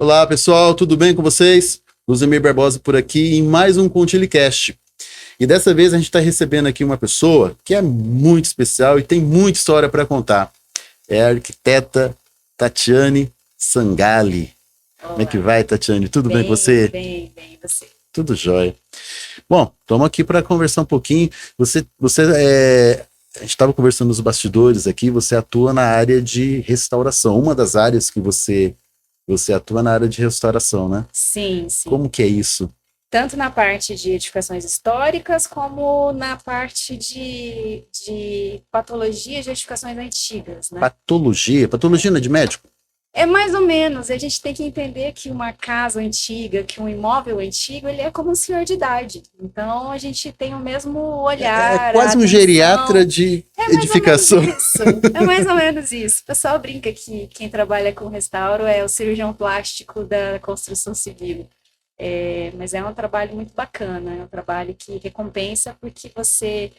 Olá, pessoal, tudo bem com vocês? Luzemir Barbosa por aqui em mais um ContileCast. E dessa vez a gente está recebendo aqui uma pessoa que é muito especial e tem muita história para contar. É a arquiteta Tatiane Sangalli. Olá. Como é que vai, Tatiane? Tudo bem com você? Bem, e você? Tudo jóia. Bom, estamos aqui para conversar um pouquinho. A gente estava conversando nos bastidores aqui, você atua na área de restauração. Uma das áreas que você atua na área de restauração, né? Sim. Como que é isso? Tanto na parte de edificações históricas, como na parte de patologias de edificações antigas, né? Patologia? Patologia não é de médico? É mais ou menos, a gente tem que entender que uma casa antiga, que um imóvel antigo, ele é como um senhor de idade. Então, a gente tem o mesmo olhar, É quase um geriatra de edificação. É mais ou menos isso. O pessoal brinca que quem trabalha com restauro é o cirurgião plástico da construção civil. Mas é um trabalho muito bacana, é um trabalho que recompensa porque você,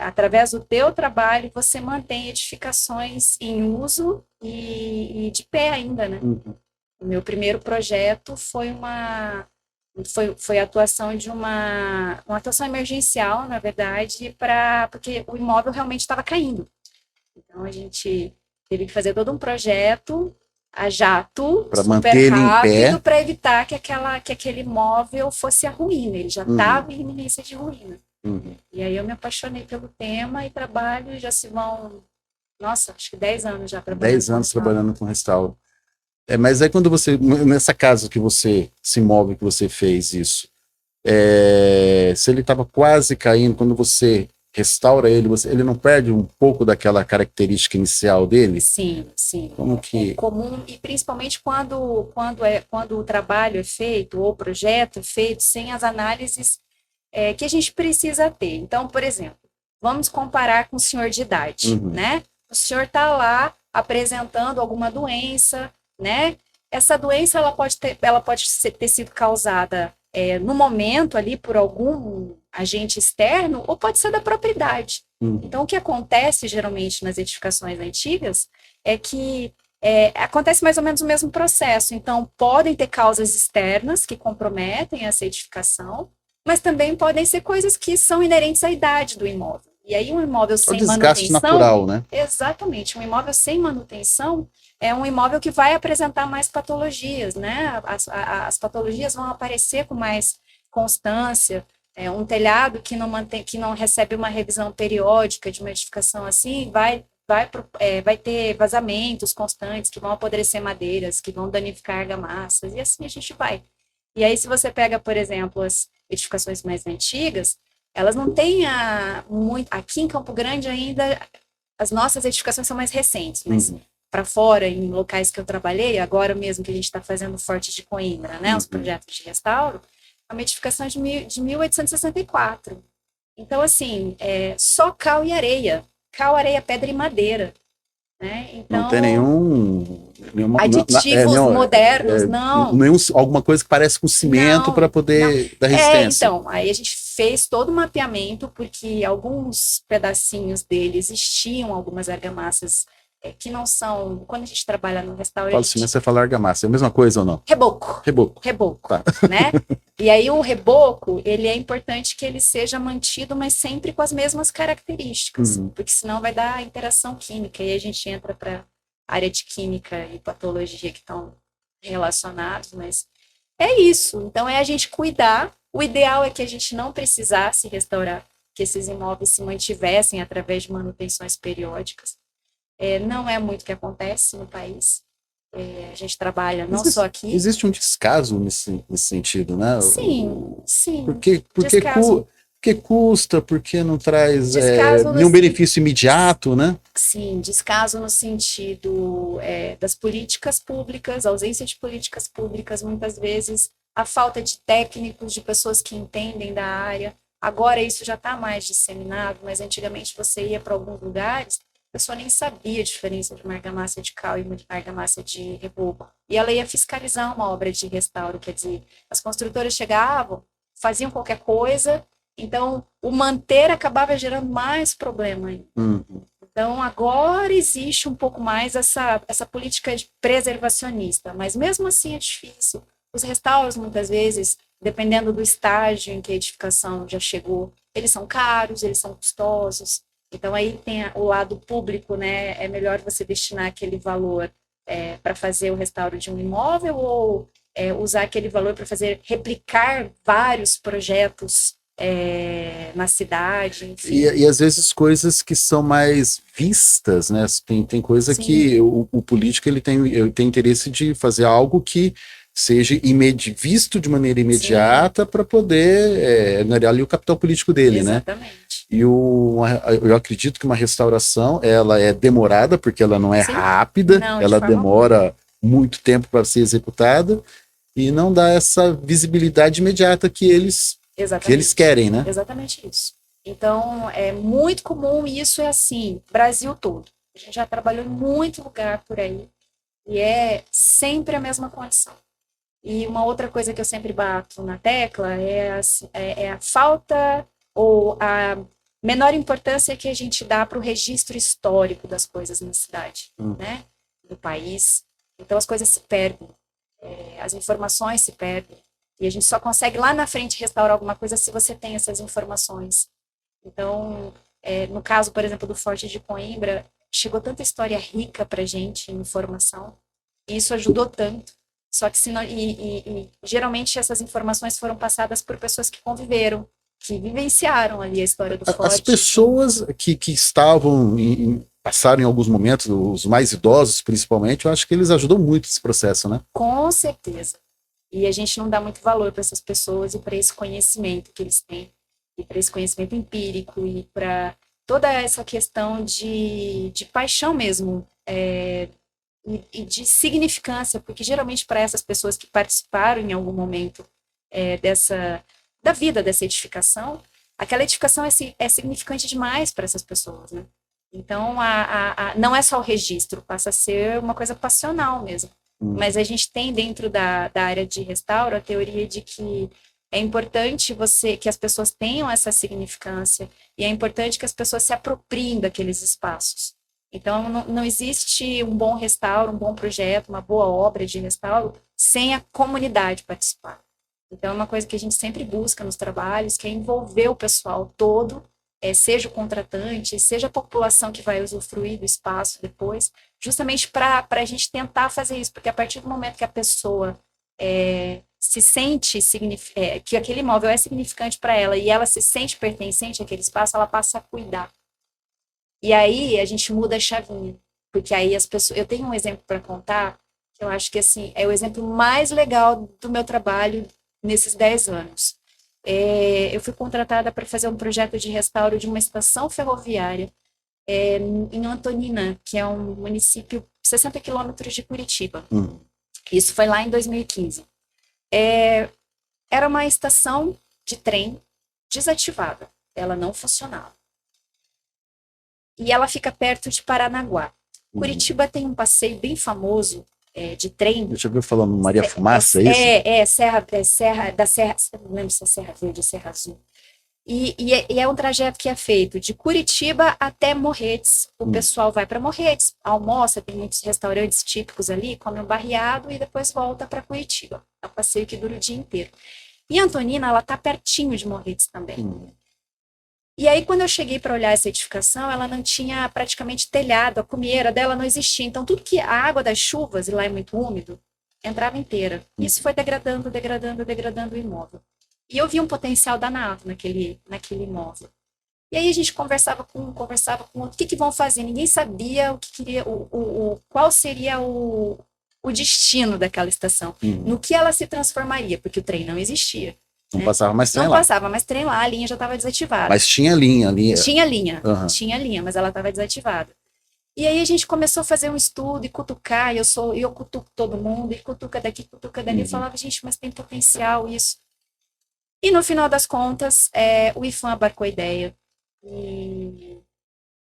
através do teu trabalho, você mantém edificações em uso e de pé ainda, né? Uhum. O meu primeiro projeto foi a atuação de uma atuação emergencial, na verdade, porque o imóvel realmente estava caindo. Então, a gente teve que fazer todo um projeto a jato, para super manter ele em pé, rápido, para evitar que aquele imóvel fosse a ruína. Ele já estava em iminência de ruína. Uhum. E aí eu me apaixonei pelo tema e trabalho, já se vão, acho que 10 anos já trabalhando. 10 anos trabalhando com restauro. Mas aí quando você, nessa casa que você, esse imóvel que você fez isso, se ele estava quase caindo, quando você restaura ele, ele não perde um pouco daquela característica inicial dele? Sim. Como que... É comum, e principalmente quando o trabalho é feito, ou o projeto é feito, sem as análises que a gente precisa ter. Então, por exemplo, vamos comparar com o senhor de idade, né? O senhor está lá apresentando alguma doença, né? Essa doença ela pode ter sido causada no momento ali por algum agente externo, ou pode ser da própria idade. Então, o que acontece geralmente nas edificações antigas é que acontece mais ou menos o mesmo processo. Então, podem ter causas externas que comprometem essa edificação, mas também podem ser coisas que são inerentes à idade do imóvel. E aí, um imóvel sem manutenção... O desgaste natural, né? Exatamente. Um imóvel sem manutenção é um imóvel que vai apresentar mais patologias, né? As patologias vão aparecer com mais constância. Um telhado que não recebe uma revisão periódica de uma edificação assim, vai ter vazamentos constantes que vão apodrecer madeiras, que vão danificar argamassas, e assim a gente vai. E aí, se você pega, por exemplo, as edificações mais antigas, elas não têm muito... Aqui em Campo Grande ainda, as nossas edificações são mais recentes, mas para fora, em locais que eu trabalhei, agora mesmo que a gente está fazendo Forte de Coimbra, né, os projetos de restauro, é uma edificação de 1864. Então, assim, só cal e areia. Cal, areia, pedra e madeira. Né? Então, não tem nenhuma aditivos modernos, não. Alguma coisa que parece com cimento para poder dar resistência. Então, aí a gente fez todo o mapeamento, porque alguns pedacinhos dele existiam, algumas argamassas que não são... Quando a gente trabalha no restaurante... Fala cimento, você fala argamassa, é a mesma coisa ou não? Reboco, tá. Né? E aí o reboco, ele é importante que ele seja mantido, mas sempre com as mesmas características, porque senão vai dar interação química, e aí a gente entra para a área de química e patologia que estão relacionados, mas é isso. Então é a gente cuidar. O ideal é que a gente não precisasse restaurar, que esses imóveis se mantivessem através de manutenções periódicas. Não é muito o que acontece no país. A gente trabalha não só aqui. Existe um descaso nesse sentido, né? Sim. Porque custa, porque não traz nenhum benefício imediato, né? Sim, descaso no sentido das políticas públicas, a ausência de políticas públicas, muitas vezes a falta de técnicos, de pessoas que entendem da área. Agora isso já está mais disseminado, mas antigamente você ia para alguns lugares, a pessoa nem sabia a diferença de uma argamassa de cal e uma argamassa de reboco. E ela ia fiscalizar uma obra de restauro, quer dizer, as construtoras chegavam, faziam qualquer coisa, então o manter acabava gerando mais problema ainda. Então, agora existe um pouco mais essa política preservacionista, mas mesmo assim é difícil. Os restauros, muitas vezes, dependendo do estágio em que a edificação já chegou, eles são caros, eles são custosos. Então, aí tem o lado público, né? É melhor você destinar aquele valor para fazer o restauro de um imóvel ou usar aquele valor para replicar vários projetos na cidade, enfim. E às vezes coisas que são mais vistas, né? Tem coisa Sim. que o político ele tem interesse de fazer algo que seja visto de maneira imediata para poder anular ali o capital político dele, Exatamente. né? E eu acredito que uma restauração ela é demorada, porque ela não é Sim. rápida, Não, de ela forma demora muito tempo para ser executada e não dá essa visibilidade imediata que eles querem, né? Exatamente isso. Então, é muito comum, e isso é assim, Brasil todo. A gente já trabalhou em muito lugar por aí, e é sempre a mesma condição. E uma outra coisa que eu sempre bato na tecla é a falta ou a menor importância que a gente dá para o registro histórico das coisas na cidade, né? Do país. Então, as coisas se perdem, as informações se perdem. E a gente só consegue lá na frente restaurar alguma coisa se você tem essas informações. Então, no caso, por exemplo, do Forte de Coimbra, chegou tanta história rica para a gente em informação, e isso ajudou tanto. Só que geralmente essas informações foram passadas por pessoas que conviveram, que vivenciaram ali a história do Forte. As pessoas que estavam passaram em alguns momentos, os mais idosos principalmente, eu acho que eles ajudam muito esse processo, né? Com certeza. E a gente não dá muito valor para essas pessoas e para esse conhecimento que eles têm, e para esse conhecimento empírico, e para toda essa questão de paixão mesmo, e de significância, porque geralmente para essas pessoas que participaram em algum momento da vida dessa edificação, aquela edificação é significante demais para essas pessoas, né? Então, não é só o registro, passa a ser uma coisa passional mesmo. Mas a gente tem dentro da área de restauro a teoria de que é importante que as pessoas tenham essa significância, e é importante que as pessoas se apropriem daqueles espaços. Então, não existe um bom restauro, um bom projeto, uma boa obra de restauro sem a comunidade participar. Então, é uma coisa que a gente sempre busca nos trabalhos, que é envolver o pessoal todo, seja o contratante, seja a população que vai usufruir do espaço depois, justamente para a gente tentar fazer isso, porque a partir do momento que a pessoa se sente, que aquele imóvel é significante para ela, e ela se sente pertencente àquele espaço, ela passa a cuidar. E aí a gente muda a chavinha, porque aí as pessoas... Eu tenho um exemplo para contar, que eu acho que assim, é o exemplo mais legal do meu trabalho nesses 10 anos. Eu fui contratada para fazer um projeto de restauro de uma estação ferroviária em Antonina, que é um município 60 quilômetros de Curitiba. Isso foi lá em 2015. Era uma estação de trem desativada, ela não funcionava. E ela fica perto de Paranaguá. Curitiba tem um passeio bem famoso de trem. Deixa eu ver falando Maria Fumaça, é isso? Serra, não lembro se é Serra Verde ou Serra Azul. E é um trajeto que é feito de Curitiba até Morretes. O pessoal vai para Morretes, almoça, tem muitos restaurantes típicos ali, come um barreado e depois volta para Curitiba. É um passeio que dura o dia inteiro. E Antonina, ela está pertinho de Morretes também. E aí, quando eu cheguei para olhar essa edificação, ela não tinha praticamente telhado, a cumieira dela não existia. Então, tudo que a água das chuvas, e lá é muito úmido, entrava inteira. Isso foi degradando o imóvel. E eu vi um potencial danado naquele imóvel. E aí a gente conversava com outro, o que vão fazer? Ninguém sabia o que queria, qual seria o destino daquela estação, no que ela se transformaria, porque o trem não existia. Não passava mais trem lá. Não passava mais trem lá, a linha já estava desativada. Mas tinha linha ali. Tinha linha, mas ela estava desativada. E aí a gente começou a fazer um estudo e cutucar, e eu cutuco todo mundo, e cutuca daqui, cutuca dali, e falava, gente, mas tem potencial isso. E no final das contas, o IPHAN abarcou a ideia, e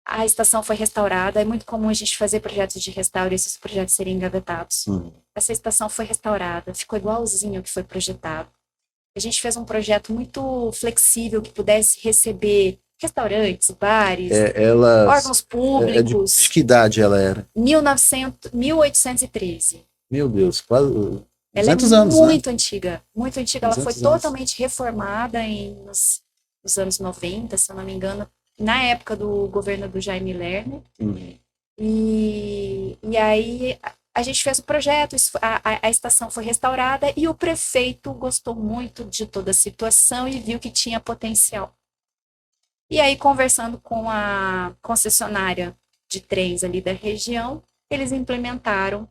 a estação foi restaurada. É muito comum a gente fazer projetos de restauro e esses projetos serem engavetados. Essa estação foi restaurada, ficou igualzinho ao que foi projetado. A gente fez um projeto muito flexível, que pudesse receber restaurantes, bares, órgãos De públicos. que idade ela era? 1813. Meu Deus, quase Ela 200 é anos, muito antiga, muito antiga. Ela foi 200 anos. totalmente reformada nos anos 90, se eu não me engano, na época do governo do Jaime Lerner. Uhum. E aí a gente fez o projeto, a estação foi restaurada e o prefeito gostou muito de toda a situação e viu que tinha potencial. E aí, conversando com a concessionária de trens ali da região, eles implementaram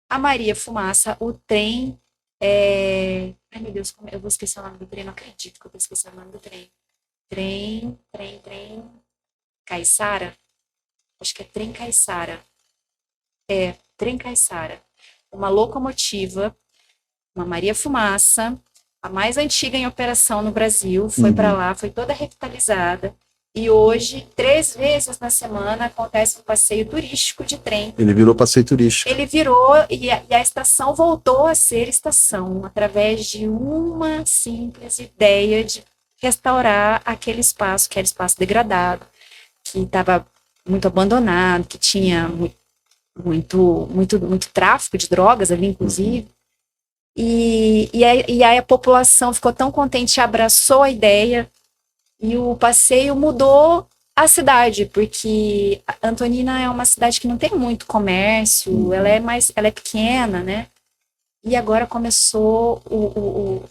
a Maria Fumaça, o trem. Ai, meu Deus, eu vou esquecer o nome do trem, não acredito que eu vou esquecer o nome do trem. Trem. Caiçara? Acho que é Trem Caiçara. Trem Caiçara. Uma locomotiva, uma Maria Fumaça, a mais antiga em operação no Brasil, foi para lá, foi toda revitalizada. E hoje, 3 vezes na semana, acontece um passeio turístico de trem. Ele virou passeio turístico. Ele virou, e a estação voltou a ser estação, através de uma simples ideia de restaurar aquele espaço, que era espaço degradado, que estava muito abandonado, que tinha muito tráfico de drogas ali, inclusive. E aí a população ficou tão contente, abraçou a ideia, e o passeio mudou a cidade, porque Antonina é uma cidade que não tem muito comércio, ela é pequena, né? E agora começou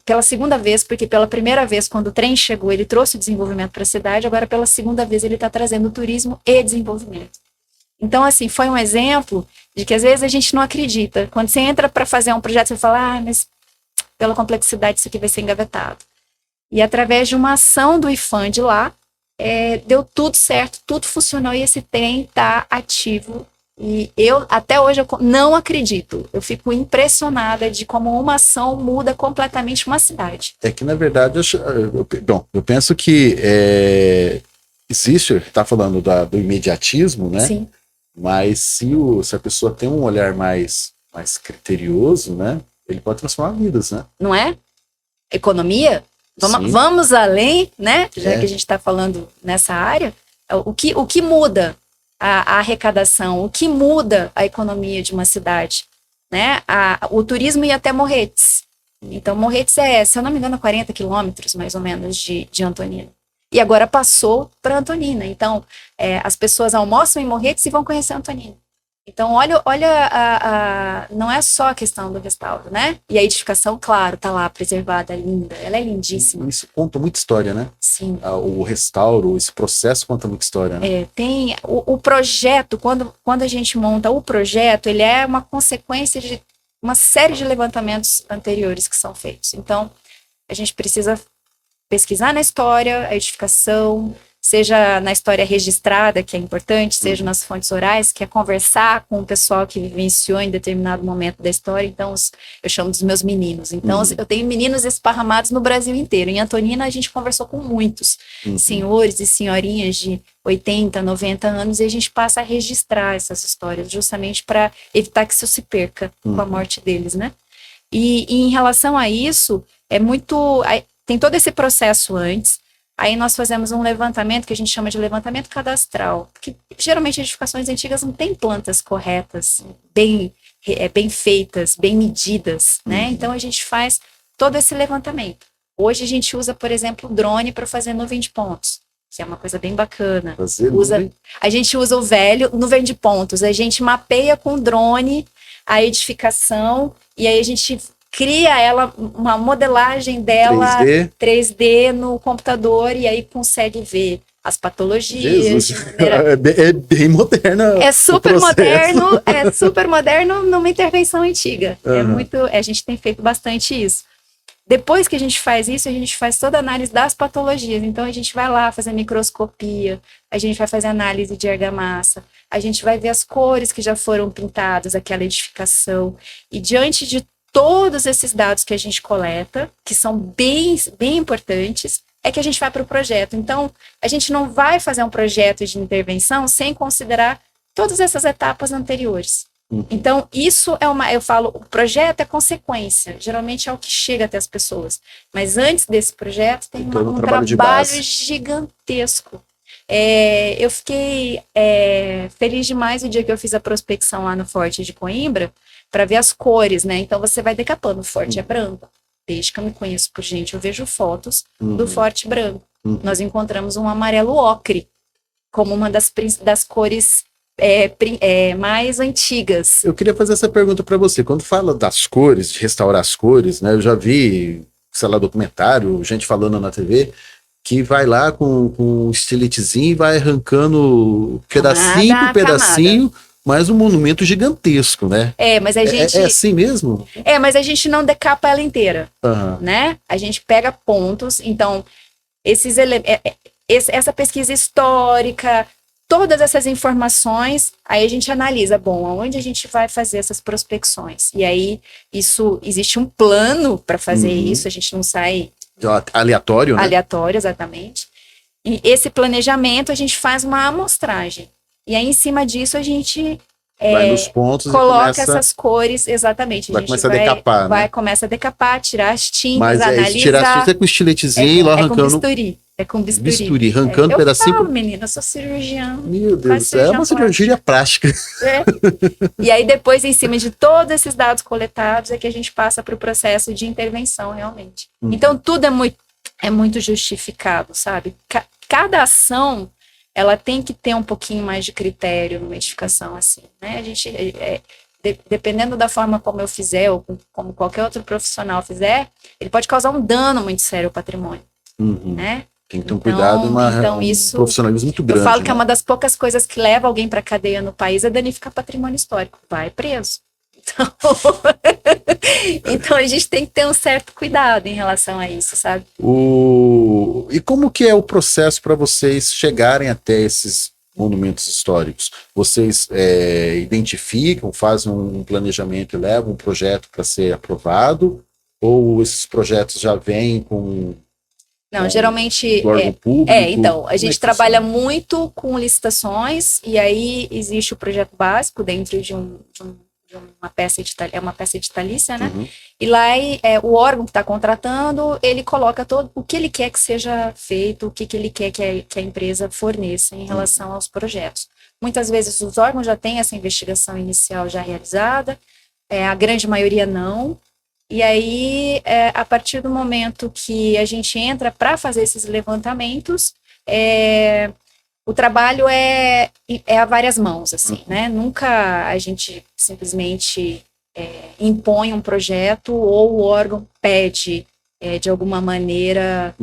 pela segunda vez, porque pela primeira vez, quando o trem chegou, ele trouxe o desenvolvimento para a cidade, agora pela segunda vez ele está trazendo turismo e desenvolvimento. Então, assim, foi um exemplo de que às vezes a gente não acredita. Quando você entra para fazer um projeto, você fala, mas pela complexidade isso aqui vai ser engavetado. E através de uma ação do IPHAN de lá, deu tudo certo, tudo funcionou e esse trem está ativo. E eu, até hoje, eu não acredito. Eu fico impressionada de como uma ação muda completamente uma cidade. É que, na verdade, eu penso que existe, está falando do imediatismo, né? Sim. Mas se a pessoa tem um olhar mais criterioso, né? Ele pode transformar vidas, né? Não é? Economia? Vamos além, né? Já que a gente está falando nessa área, o que muda a arrecadação, o que muda a economia de uma cidade, né? O turismo ia até Morretes. Então, Morretes se eu não me engano, 40 quilômetros, mais ou menos, de Antonina. E agora passou para Antonina. Então, as pessoas almoçam em Morretes e vão conhecer Antonina. Então, olha não é só a questão do restauro, né? E a edificação, claro, tá lá, preservada, linda. Ela é lindíssima. Isso conta muita história, né? Sim. O restauro, esse processo conta muita história, né? Tem o projeto, quando a gente monta o projeto, ele é uma consequência de uma série de levantamentos anteriores que são feitos. Então, a gente precisa pesquisar na história, a edificação, seja na história registrada, que é importante, seja nas fontes orais, que é conversar com o pessoal que vivenciou em determinado momento da história. Então, eu chamo dos meus meninos. Então, eu tenho meninos esparramados no Brasil inteiro. Em Antonina, a gente conversou com muitos senhores e senhorinhas de 80, 90 anos, e a gente passa a registrar essas histórias, justamente para evitar que isso se perca com a morte deles, né? E em relação a isso, tem todo esse processo antes. Aí nós fazemos um levantamento que a gente chama de levantamento cadastral, porque geralmente edificações antigas não têm plantas corretas, bem feitas, bem medidas, né? Então a gente faz todo esse levantamento. Hoje a gente usa, por exemplo, o drone para fazer nuvem de pontos, que é uma coisa bem bacana. A gente usa o velho nuvem de pontos, a gente mapeia com o drone a edificação e aí a gente cria uma modelagem dela 3D no computador e aí consegue ver as patologias. É bem moderna. É super moderno numa intervenção antiga. A gente tem feito bastante isso. Depois que a gente faz isso, a gente faz toda a análise das patologias. Então a gente vai lá fazer microscopia, a gente vai fazer análise de argamassa, a gente vai ver as cores que já foram pintadas, aquela edificação. E diante de todos esses dados que a gente coleta, que são bem, bem importantes, é que a gente vai para o projeto. Então, a gente não vai fazer um projeto de intervenção sem considerar todas essas etapas anteriores. Então, isso eu falo, o projeto é consequência, geralmente é o que chega até as pessoas. Mas antes desse projeto tem um trabalho gigantesco. Eu fiquei feliz demais o dia que eu fiz a prospecção lá no Forte de Coimbra, para ver as cores, né? Então você vai decapando, o Forte é branco. Desde que eu me conheço por gente, eu vejo fotos do Forte branco. Nós encontramos um amarelo ocre, como uma das cores mais antigas. Eu queria fazer essa pergunta para você. Quando fala das cores, de restaurar as cores, né? Eu já vi, sei lá, documentário, gente falando na TV, que vai lá com um estiletezinho e vai arrancando pedacinho por pedacinho, mas um monumento gigantesco, né? Mas a gente... É assim mesmo? Mas a gente não decapa ela inteira, né? A gente pega pontos, então, essa pesquisa histórica, todas essas informações, aí a gente analisa, bom, aonde a gente vai fazer essas prospecções? E aí, existe um plano para fazer isso, a gente não sai... Aleatório, né? Aleatório, exatamente. E esse planejamento, a gente faz uma amostragem. E aí, em cima disso, a gente vai nos pontos coloca essas cores, exatamente. Vai começar a decapar, né? Começa a decapar, tirar as tintas, mas analisar. Tirar as tintas é com estiletezinho lá arrancando. É com bisturi. Arrancando pedacinho. Eu menina, eu sou cirurgiã. Meu Deus do céu, é uma cirurgia plástica. E aí depois, em cima de todos esses dados coletados, é que a gente passa para o processo de intervenção, realmente. Então, tudo é muito justificado, sabe? Cada ação, ela tem que ter um pouquinho mais de critério numa edificação assim, né? A gente, dependendo da forma como eu fizer, ou como qualquer outro profissional fizer, ele pode causar um dano muito sério ao patrimônio, né? Tem que ter um cuidado, um profissionalismo muito grande. Eu falo que é uma das poucas coisas que leva alguém para a cadeia no país é danificar patrimônio histórico. Vai preso. Então a gente tem que ter um certo cuidado em relação a isso, sabe? E como que é o processo para vocês chegarem até esses monumentos históricos? Vocês identificam, fazem um planejamento e levam um projeto para ser aprovado? Ou esses projetos já vêm com... Não, geralmente... órgão público? Então, a gente trabalha muito com licitações, e aí existe o projeto básico dentro de uma peça editalícia, né? E lá o órgão que está contratando, ele coloca todo o que ele quer que seja feito, o que ele quer que a empresa forneça em relação aos projetos. Muitas vezes os órgãos já têm essa investigação inicial já realizada, a grande maioria não. E aí, a partir do momento que a gente entra para fazer esses levantamentos, o trabalho é a várias mãos, assim, né? Nunca a gente simplesmente impõe um projeto ou o órgão pede, de alguma maneira,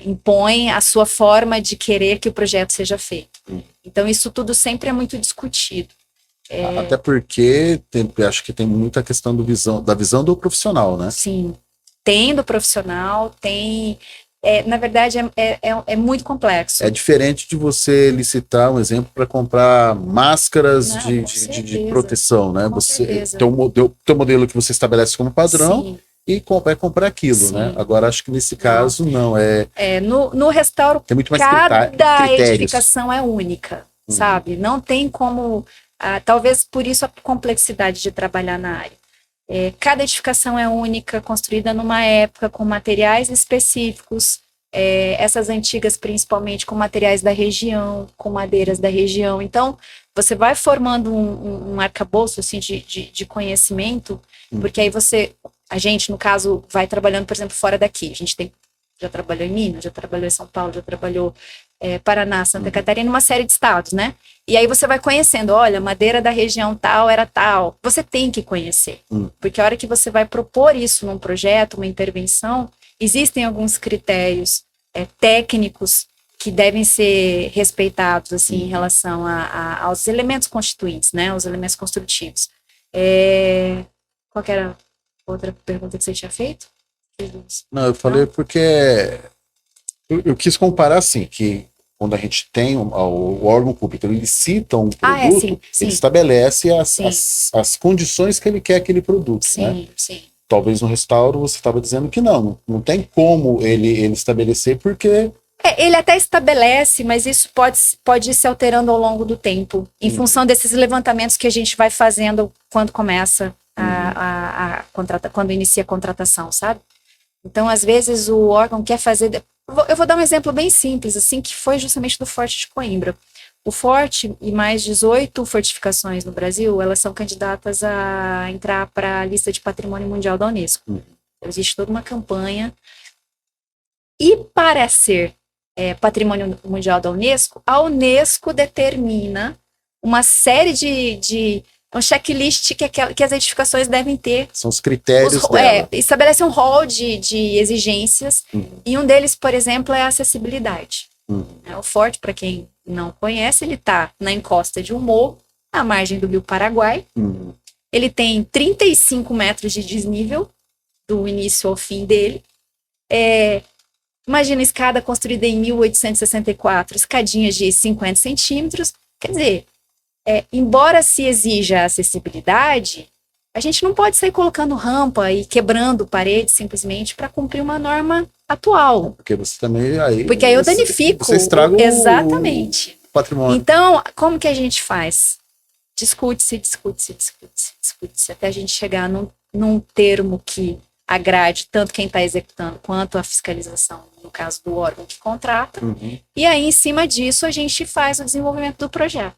impõe a sua forma de querer que o projeto seja feito. Então, isso tudo sempre é muito discutido. Até porque acho que tem muita questão da visão do profissional, né? Sim, tem do profissional, tem... na verdade, é muito complexo. É diferente de você licitar, um exemplo, para comprar máscaras de proteção, né? Você tem um modelo que você estabelece como padrão. Sim. E vai comprar aquilo, sim, né? Agora, acho que nesse caso, não. No restauro, tem muito mais cada edificação é única, sabe? Não tem como... talvez por isso a complexidade de trabalhar na área. Cada edificação é única, construída numa época, com materiais específicos, essas antigas principalmente com materiais da região, com madeiras da região. Então, você vai formando um arcabouço assim, de conhecimento, porque aí a gente, no caso, vai trabalhando, por exemplo, fora daqui. A gente já trabalhou em Minas, já trabalhou em São Paulo, já trabalhou Paraná, Santa Catarina, uma série de estados, né? E aí você vai conhecendo, olha, madeira da região tal era tal. Você tem que conhecer, porque a hora que você vai propor isso num projeto, uma intervenção, existem alguns critérios técnicos que devem ser respeitados, assim, em relação aos elementos constituintes, né? Os elementos construtivos. Qual que era a outra pergunta que você tinha feito? Não, eu falei porque eu quis comparar assim, que quando a gente tem o órgão público, ele licita um produto, sim. ele estabelece as condições que ele quer aquele produto, né? Sim. Talvez no restauro você estava dizendo que não tem como ele estabelecer, porque... ele até estabelece, mas isso pode ir se alterando ao longo do tempo, em função desses levantamentos que a gente vai fazendo quando começa quando inicia a contratação, sabe? Então, às vezes, o órgão quer fazer, Eu vou dar um exemplo bem simples, assim, que foi justamente do Forte de Coimbra. O Forte e mais 18 fortificações no Brasil, elas são candidatas a entrar para a lista de Patrimônio Mundial da Unesco. Existe toda uma campanha. E para ser Patrimônio Mundial da Unesco, a Unesco determina uma série um checklist que as edificações devem ter. São os critérios dela. Estabelece um rol de exigências, e um deles, por exemplo, é a acessibilidade. O Forte, para quem não conhece, ele está na encosta de um morro, à margem do Rio Paraguai. Ele tem 35 metros de desnível, do início ao fim dele. Imagina a escada construída em 1864, escadinhas de 50 centímetros. Quer dizer, embora se exija a acessibilidade, a gente não pode sair colocando rampa e quebrando paredes simplesmente para cumprir uma norma atual. Porque você também... Porque aí eu danifico. Você estraga Exatamente. O patrimônio. Então, como que a gente faz? Discute-se, até a gente chegar num termo que agrade tanto quem está executando quanto a fiscalização, no caso do órgão que contrata. E aí, em cima disso, a gente faz o desenvolvimento do projeto.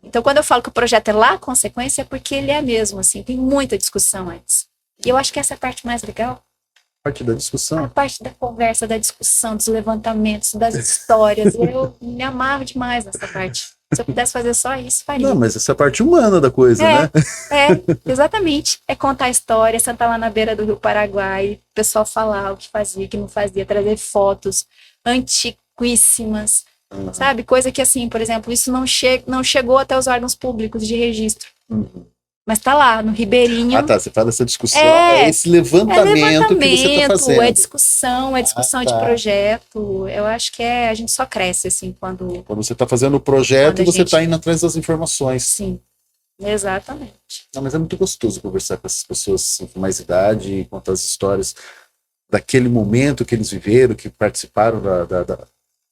Então, quando eu falo que o projeto é lá a consequência, é porque ele é mesmo, assim, tem muita discussão antes. E eu acho que essa é a parte mais legal. A parte da discussão. A parte da conversa, da discussão, dos levantamentos, das histórias. Eu me amarro demais nessa parte. Se eu pudesse fazer só isso, faria. Não, mas essa é a parte humana da coisa, né? Exatamente. É contar a história, sentar lá na beira do Rio Paraguai, o pessoal falar o que fazia, o que não fazia, trazer fotos antiquíssimas, sabe? Coisa que, assim, por exemplo, isso não chegou até os órgãos públicos de registro. Mas tá lá, no Ribeirinho. Ah, tá, você fala dessa discussão, esse levantamento que você tá fazendo. É discussão de projeto. Eu acho que a gente só cresce, assim, quando você tá fazendo o projeto e você tá indo atrás das informações. Sim, exatamente. Não, mas é muito gostoso conversar com essas pessoas assim, com mais idade e contar as histórias daquele momento que eles viveram, que participaram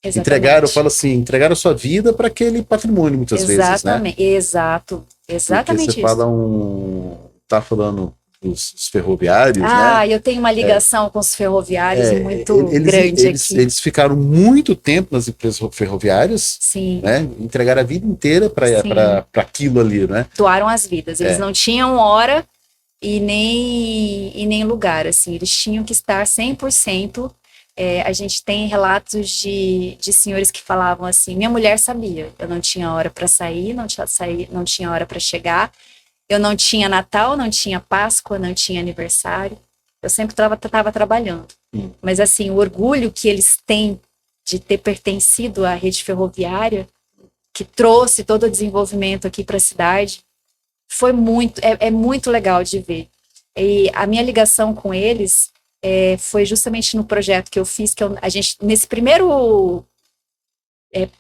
entregaram, eu falo assim, entregaram a sua vida para aquele patrimônio, muitas vezes, né? Exatamente. Porque você tá falando dos ferroviários, né? Eu tenho uma ligação com os ferroviários muito grande aqui. Eles ficaram muito tempo nas empresas ferroviárias, sim, né? Entregaram a vida inteira para aquilo ali, né? Doaram as vidas. Eles não tinham hora e nem lugar, assim. Eles tinham que estar 100%. A gente tem relatos de senhores que falavam assim: minha mulher sabia, eu não tinha hora para sair, não tinha hora para chegar, eu não tinha Natal, não tinha Páscoa, não tinha aniversário, eu sempre estava trabalhando. Mas assim, o orgulho que eles têm de ter pertencido à rede ferroviária, que trouxe todo o desenvolvimento aqui para a cidade, foi muito legal de ver. E a minha ligação com eles foi justamente no projeto que eu fiz, que a gente, nesse primeiro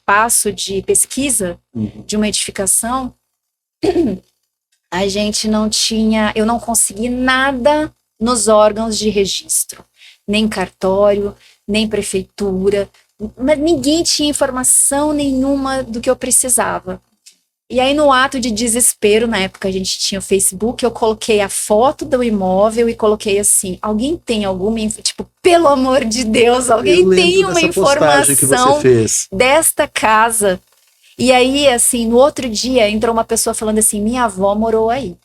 passo de pesquisa de uma edificação, a gente eu não consegui nada nos órgãos de registro, nem cartório, nem prefeitura, mas ninguém tinha informação nenhuma do que eu precisava. E aí, no ato de desespero, na época a gente tinha o Facebook, eu coloquei a foto do imóvel e coloquei assim: alguém tem alguma, tipo, pelo amor de Deus, alguém tem uma informação desta casa? E aí, assim, no outro dia, entrou uma pessoa falando assim: minha avó morou aí.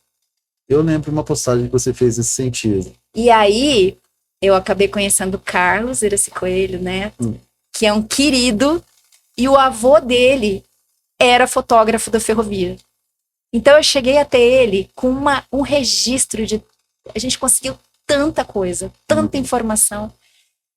Eu lembro uma postagem que você fez nesse sentido. E aí, eu acabei conhecendo o Carlos Iraci Coelho, né? Que é um querido, e o avô dele era fotógrafo da ferrovia. Então eu cheguei até ele com um registro a gente conseguiu tanta coisa, tanta informação.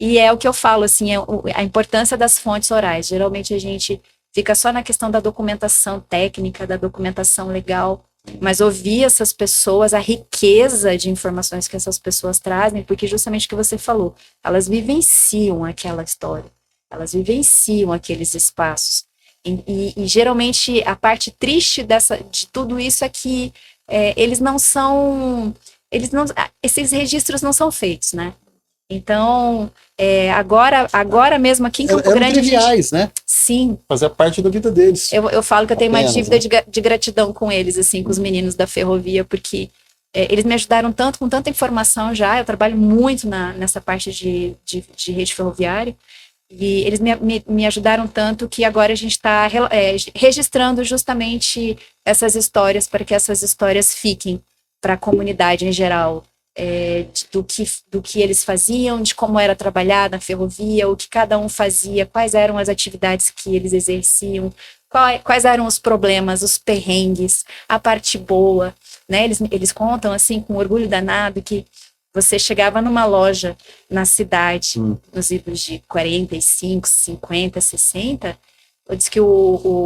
E é o que eu falo, assim, a importância das fontes orais. Geralmente a gente fica só na questão da documentação técnica, da documentação legal, mas ouvir essas pessoas, a riqueza de informações que essas pessoas trazem, porque justamente o que você falou, elas vivenciam aquela história, elas vivenciam aqueles espaços. E geralmente a parte triste de tudo isso é que esses registros não são feitos, né? Então, agora mesmo aqui em Campo Grande... triviais, né? Sim. Fazer parte da vida deles. Eu falo que eu tenho uma dívida de gratidão com eles, assim, com os meninos da ferrovia, porque eles me ajudaram tanto, com tanta informação já. Eu trabalho muito nessa parte de rede ferroviária. E eles me ajudaram tanto que agora a gente está registrando justamente essas histórias para que essas histórias fiquem para a comunidade em geral, do que eles faziam, de como era trabalhar na ferrovia, o que cada um fazia, quais eram as atividades que eles exerciam, quais eram os problemas, os perrengues, a parte boa, né? Eles contam assim com orgulho danado que você chegava numa loja na cidade, nos idos de 45, 50, 60, diz que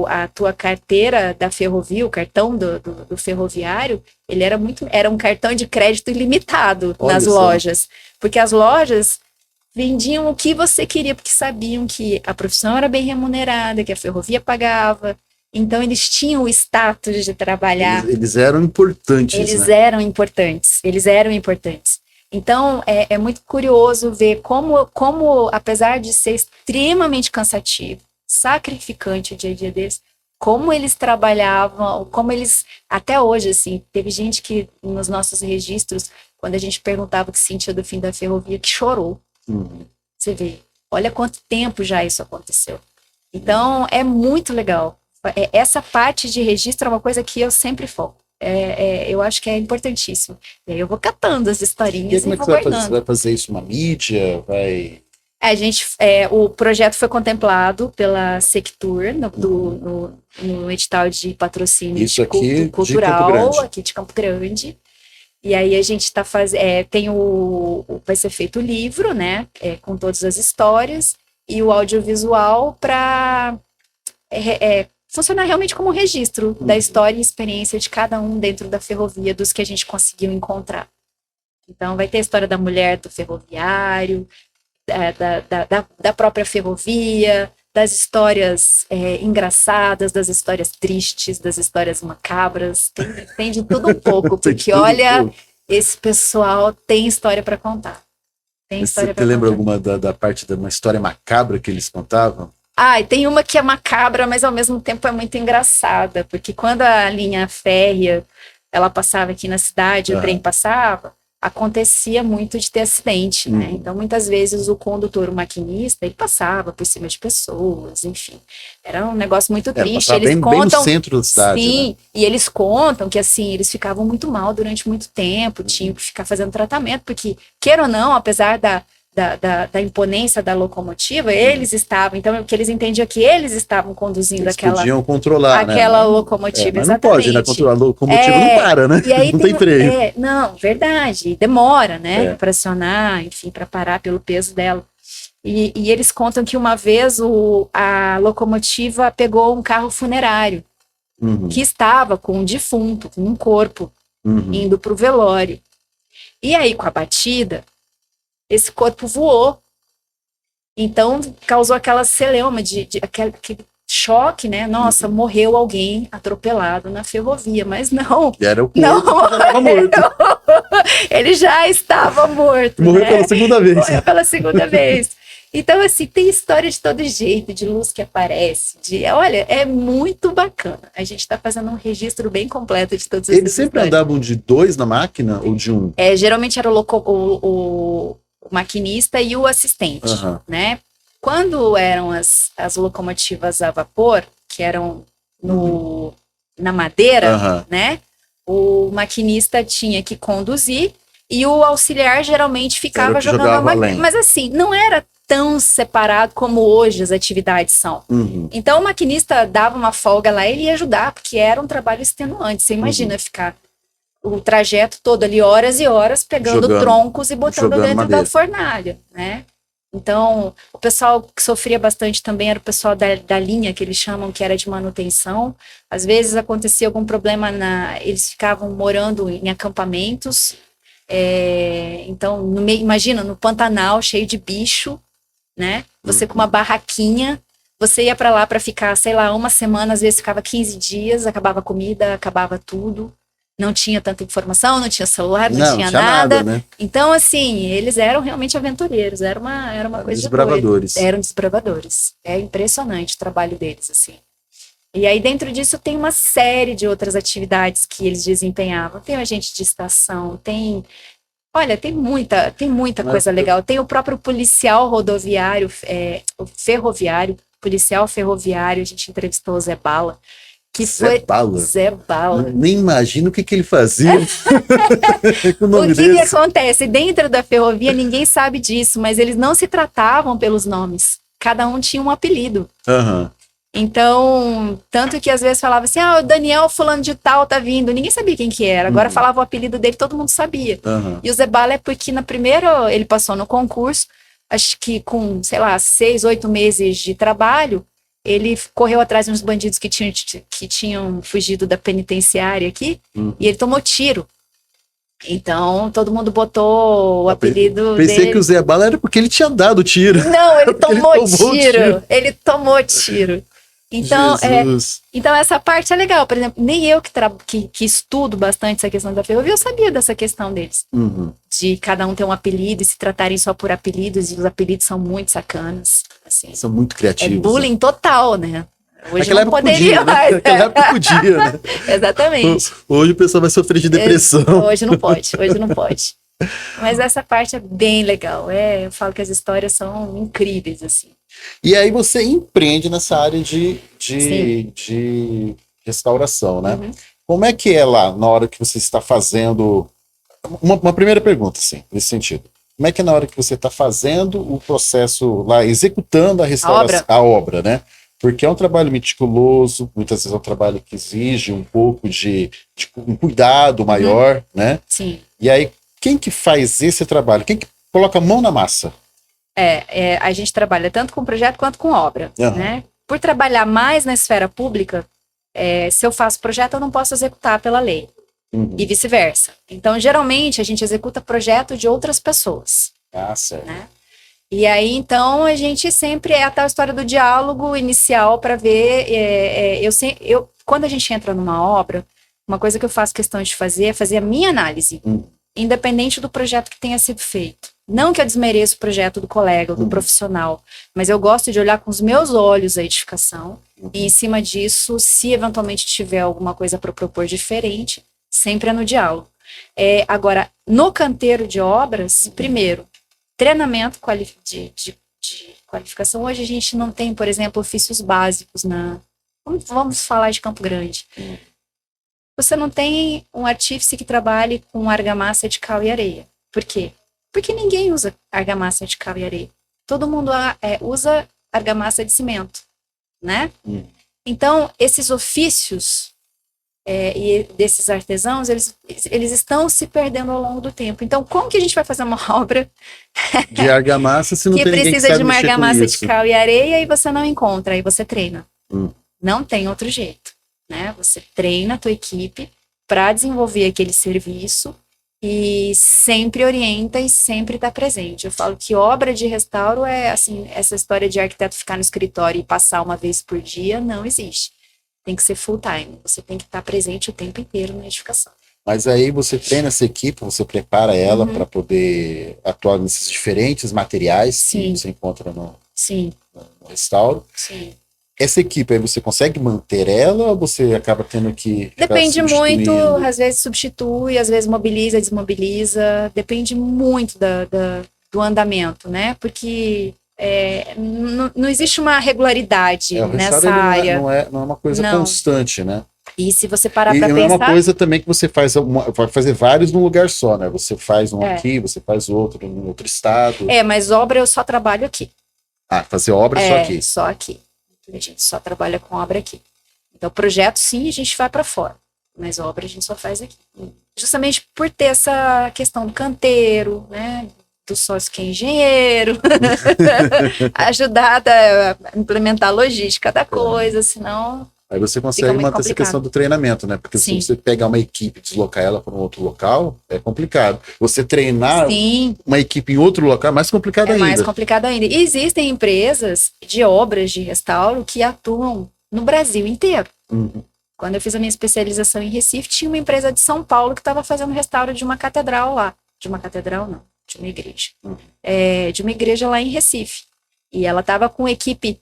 a tua carteira da ferrovia, o cartão do ferroviário, ele era um cartão de crédito ilimitado nas lojas, porque as lojas vendiam o que você queria, porque sabiam que a profissão era bem remunerada, que a ferrovia pagava, então eles tinham o status de trabalhar. Eles eram importantes, Eles eram importantes. Então, é muito curioso ver como, apesar de ser extremamente cansativo, sacrificante o dia a dia deles, como eles trabalhavam, como eles, até hoje, assim, teve gente que nos nossos registros, quando a gente perguntava o que sentia do fim da ferrovia, que chorou. Você vê, olha quanto tempo já isso aconteceu. Então, é muito legal. Essa parte de registro é uma coisa que eu sempre foco. Eu acho que é importantíssimo. E aí eu vou catando as historinhas e vou guardando. Você vai fazer isso na mídia? O projeto foi contemplado pela Sectur no edital de patrocínio isso aqui cultural aqui de Campo Grande. E aí a gente está fazendo, vai ser feito o livro, né, com todas as histórias, e o audiovisual para funcionar realmente como um registro da história e experiência de cada um dentro da ferrovia, dos que a gente conseguiu encontrar. Então vai ter a história da mulher do ferroviário, da própria ferrovia, das histórias engraçadas, das histórias tristes, das histórias macabras, tem de tudo um pouco, porque olha, esse pessoal tem história para contar. Você lembra alguma da parte de uma história macabra que eles contavam? Tem uma que é macabra, mas ao mesmo tempo é muito engraçada, porque quando a linha férrea ela passava aqui na cidade, o trem passava, acontecia muito de ter acidente, né? Então, muitas vezes, o condutor, o maquinista, ele passava por cima de pessoas, enfim. Era um negócio muito triste. Eles contam, bem no centro da cidade, sim, né? E eles contam que, assim, eles ficavam muito mal durante muito tempo, tinham que ficar fazendo tratamento, porque, queira ou não, apesar da imponência da locomotiva, eles estavam, então o que eles entendiam é que eles estavam conduzindo eles podiam controlar, aquela locomotiva, mas não pode, né? Controlar a locomotiva não para, né? E aí não tem freio. Não, verdade, demora, né? Para acionar, enfim, para parar pelo peso dela. E eles contam que uma vez a locomotiva pegou um carro funerário que estava com um defunto, com um corpo, indo para o velório. E aí, com a batida, esse corpo voou. Então, causou aquela celeuma, aquele choque, né? Nossa, morreu alguém atropelado na ferrovia, mas não. E era o corpo que estava morto. Ele já estava morto. Morreu pela segunda vez. Morreu pela segunda vez. Então, assim, tem história de todo jeito, de luz que aparece, olha, é muito bacana. A gente está fazendo um registro bem completo de todos esses Eles sempre andavam de 2 na máquina ou de 1? Geralmente era o maquinista e o assistente, né? Quando eram as locomotivas a vapor, que eram na madeira, né? O maquinista tinha que conduzir e o auxiliar geralmente ficava jogando a máquina. Mas assim, não era tão separado como hoje as atividades são. Então o maquinista dava uma folga lá e ele ia ajudar, porque era um trabalho extenuante. Você imagina ficar o trajeto todo ali, horas e horas, pegando troncos e botando dentro madeira da fornalha, né? Então, o pessoal que sofria bastante também era o pessoal da linha, que eles chamam, que era de manutenção. Às vezes acontecia algum problema, eles ficavam morando em acampamentos. Então, imagina, no Pantanal, cheio de bicho, né? Você com uma barraquinha, você ia para lá para ficar, sei lá, uma semana, às vezes ficava 15 dias, acabava a comida, acabava tudo. Não tinha tanta informação, não tinha celular, não tinha nada. Né? Então, assim, eles eram realmente aventureiros, era uma coisa desbravadores. Doida. Eram desbravadores. É impressionante o trabalho deles, assim. E aí, dentro disso, tem uma série de outras atividades que eles desempenhavam. Tem o agente de estação, tem Olha, tem muita coisa legal. Tem o próprio policial rodoviário, o ferroviário, policial ferroviário, a gente entrevistou o Zé Bala, que Zé foi Bala? Zé Bala. Nem imagino o que ele fazia com o nome O que desse. acontece? Dentro da ferrovia, ninguém sabe disso, mas eles não se tratavam pelos nomes. Cada um tinha um apelido. Aham. Então, tanto que às vezes falava assim, o Daniel fulano de tal tá vindo. Ninguém sabia quem que era. Agora falava o apelido dele, todo mundo sabia. Aham. E o Zé Bala é porque na primeira, ele passou no concurso, acho que com, sei lá, 6, 8 meses de trabalho, ele correu atrás de uns bandidos que tinham fugido da penitenciária aqui, e ele tomou tiro. Então, todo mundo botou o apelido Pensei dele. que o Zé Bala era porque ele tinha dado tiro. Não, ele Porque tomou tomou tiro. Ele tomou tiro. Então, Jesus. então, essa parte é legal. Por exemplo, nem eu que estudo bastante essa questão da ferrovia, eu sabia dessa questão deles. Uhum. De cada um ter um apelido e se tratarem só por apelidos, e os apelidos são muito sacanas. Assim. São muito É criativos. bullying total, né? Hoje Naquela não época poderia podia, né? mais. Naquela época podia, né? Exatamente. Hoje o pessoal vai sofrer de depressão. Hoje não pode. Mas essa parte é bem legal. Eu falo que as histórias são incríveis, assim. E aí você empreende nessa área de Sim. restauração, né? Uhum. Como é que é lá, na hora que você está fazendo... Uma primeira pergunta, assim, nesse sentido. Como é que é na hora que você está fazendo o processo lá, executando a restauração, a obra, né? Porque é um trabalho meticuloso, muitas vezes é um trabalho que exige um pouco de um cuidado maior, né? Sim. E aí, quem que faz esse trabalho? Quem que coloca a mão na massa? A gente trabalha tanto com projeto quanto com obra, né? Por trabalhar mais na esfera pública, se eu faço projeto, eu não posso executar pela lei. E vice-versa. Então, geralmente, a gente executa projeto de outras pessoas. Certo. Né? E aí, então, a gente sempre a tal história do diálogo inicial para ver. Quando a gente entra numa obra, uma coisa que eu faço questão de fazer é fazer a minha análise, independente do projeto que tenha sido feito. Não que eu desmereça o projeto do colega ou do profissional, mas eu gosto de olhar com os meus olhos a edificação e, em cima disso, se eventualmente tiver alguma coisa para propor diferente, sempre é no diálogo. Agora, no canteiro de obras, primeiro, treinamento de qualificação. Hoje a gente não tem, por exemplo, ofícios básicos vamos falar de Campo Grande. Você não tem um artífice que trabalhe com argamassa de cal e areia. Por quê? Porque ninguém usa argamassa de cal e areia. Todo mundo usa argamassa de cimento, né? Então, esses ofícios e desses artesãos, eles estão se perdendo ao longo do tempo. Então, como que a gente vai fazer uma obra de argamassa se não que tem ninguém que precisa sabe de uma mexer com argamassa isso? de cal e areia e você não encontra, aí você treina. Não tem outro jeito, né? Você treina a tua equipe para desenvolver aquele serviço e sempre orienta e sempre está presente. Eu falo que obra de restauro assim, essa história de arquiteto ficar no escritório e passar uma vez por dia não existe. Tem que ser full time, você tem que estar presente o tempo inteiro na edificação. Mas aí você treina essa equipe, você prepara ela para poder atuar nesses diferentes materiais que você encontra no restauro. Sim. Essa equipe aí você consegue manter ela ou você acaba tendo que Depende muito, às vezes substitui, às vezes mobiliza, desmobiliza, depende muito do andamento, né? Porque não existe uma regularidade nessa área. Não é uma coisa constante, né? E se você parar para pensar... não é uma coisa também que você vai fazer vários num lugar só, né? Você faz um aqui, você faz outro em outro estado. Mas obra eu só trabalho aqui. Fazer obra só aqui. Só aqui. A gente só trabalha com obra aqui. Então, projeto, sim, a gente vai para fora. Mas obra a gente só faz aqui. Justamente por ter essa questão do canteiro, né? Do sócio que é engenheiro. Ajudar a implementar a logística da coisa, senão... Aí você consegue manter essa questão do treinamento, né? Porque se você pegar uma equipe e deslocar ela para um outro local, é complicado. Você treinar uma equipe em outro local é mais complicado ainda. É mais complicado ainda. E existem empresas de obras de restauro que atuam no Brasil inteiro. Quando eu fiz a minha especialização em Recife, tinha uma empresa de São Paulo que estava fazendo restauro de uma catedral lá. De uma catedral, não. De uma igreja. De uma igreja lá em Recife. E ela estava com equipe...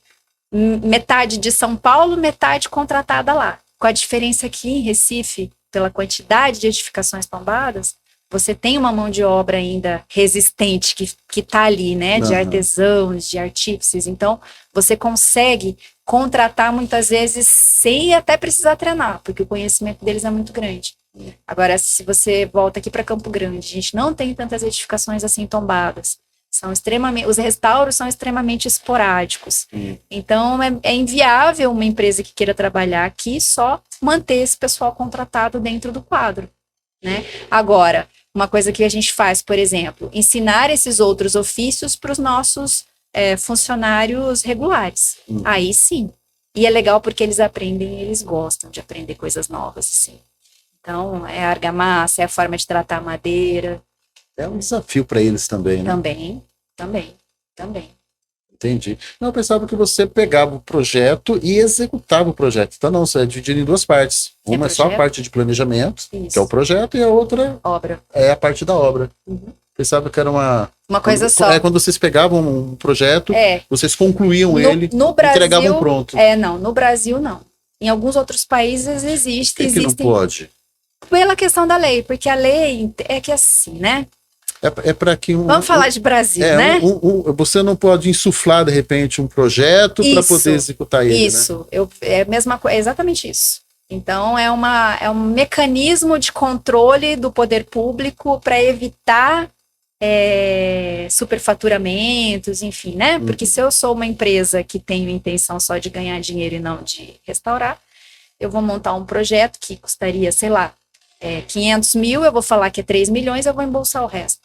metade de São Paulo, metade contratada lá. Com a diferença que em Recife, pela quantidade de edificações tombadas, você tem uma mão de obra ainda resistente que está ali, né? De artesãos, de artífices. Então, você consegue contratar muitas vezes sem até precisar treinar, porque o conhecimento deles é muito grande. Agora, se você volta aqui para Campo Grande, a gente não tem tantas edificações assim tombadas. Os restauros são extremamente esporádicos. Então, é inviável uma empresa que queira trabalhar aqui só manter esse pessoal contratado dentro do quadro, né? Agora, uma coisa que a gente faz, por exemplo, ensinar esses outros ofícios para os nossos funcionários regulares. Aí sim. E é legal porque eles aprendem, eles gostam de aprender coisas novas, assim. Então, é a argamassa, é a forma de tratar a madeira. É um desafio para eles também, né? Também. Entendi. Não, eu pensava que você pegava o projeto e executava o projeto. Então não, você é dividido em duas partes. Uma é só a parte de planejamento, que é o projeto, e a outra obra. É a parte da obra. Pensava que era uma coisa só. Quando vocês pegavam um projeto, vocês concluíam ele no Brasil, entregavam pronto. Não, no Brasil não. Em alguns outros países existem. Por que não pode? Pela questão da lei, porque a lei é que assim, né? É para que vamos falar de Brasil, né? Você não pode insuflar de repente um projeto para poder executar ele. Isso, né? É a mesma coisa, é exatamente isso. Então é um mecanismo de controle do poder público para evitar superfaturamentos, enfim, né? Porque se eu sou uma empresa que tenho intenção só de ganhar dinheiro e não de restaurar, eu vou montar um projeto que custaria, sei lá, 500 mil, eu vou falar que é 3 milhões, eu vou embolsar o resto,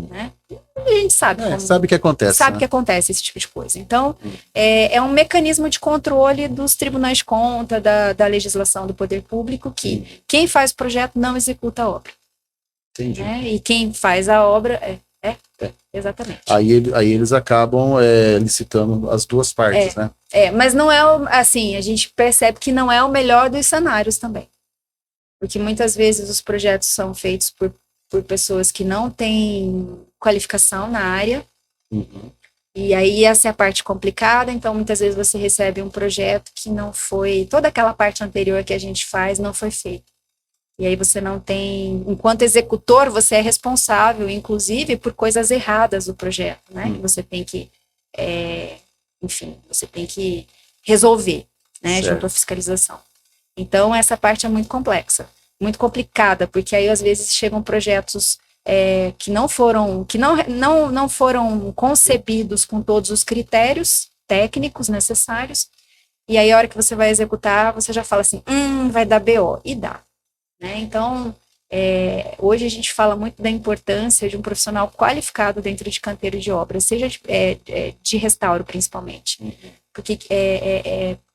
né? A gente sabe. Sabe o que acontece. Sabe que acontece esse tipo de coisa. Então, é um mecanismo de controle dos tribunais de conta, da legislação do poder público, que quem faz o projeto não executa a obra. Entendi. Né? E quem faz a obra exatamente. Aí eles acabam licitando as duas partes, né? Mas não é assim, a gente percebe que não é o melhor dos cenários também. Porque muitas vezes os projetos são feitos por pessoas que não têm qualificação na área. E aí essa é a parte complicada. Então, muitas vezes você recebe um projeto que não foi... Toda aquela parte anterior que a gente faz não foi feita. E aí você não tem... Enquanto executor, você é responsável, inclusive, por coisas erradas do projeto, né? Que você tem que... enfim, você tem que resolver, né? Junto à fiscalização. Então, essa parte é muito complexa, muito complicada, porque aí, às vezes, chegam projetos que não foram concebidos com todos os critérios técnicos necessários, e aí, a hora que você vai executar, você já fala assim, vai dar BO, e dá. Né? Então, hoje a gente fala muito da importância de um profissional qualificado dentro de canteiro de obra, seja de restauro, principalmente, porque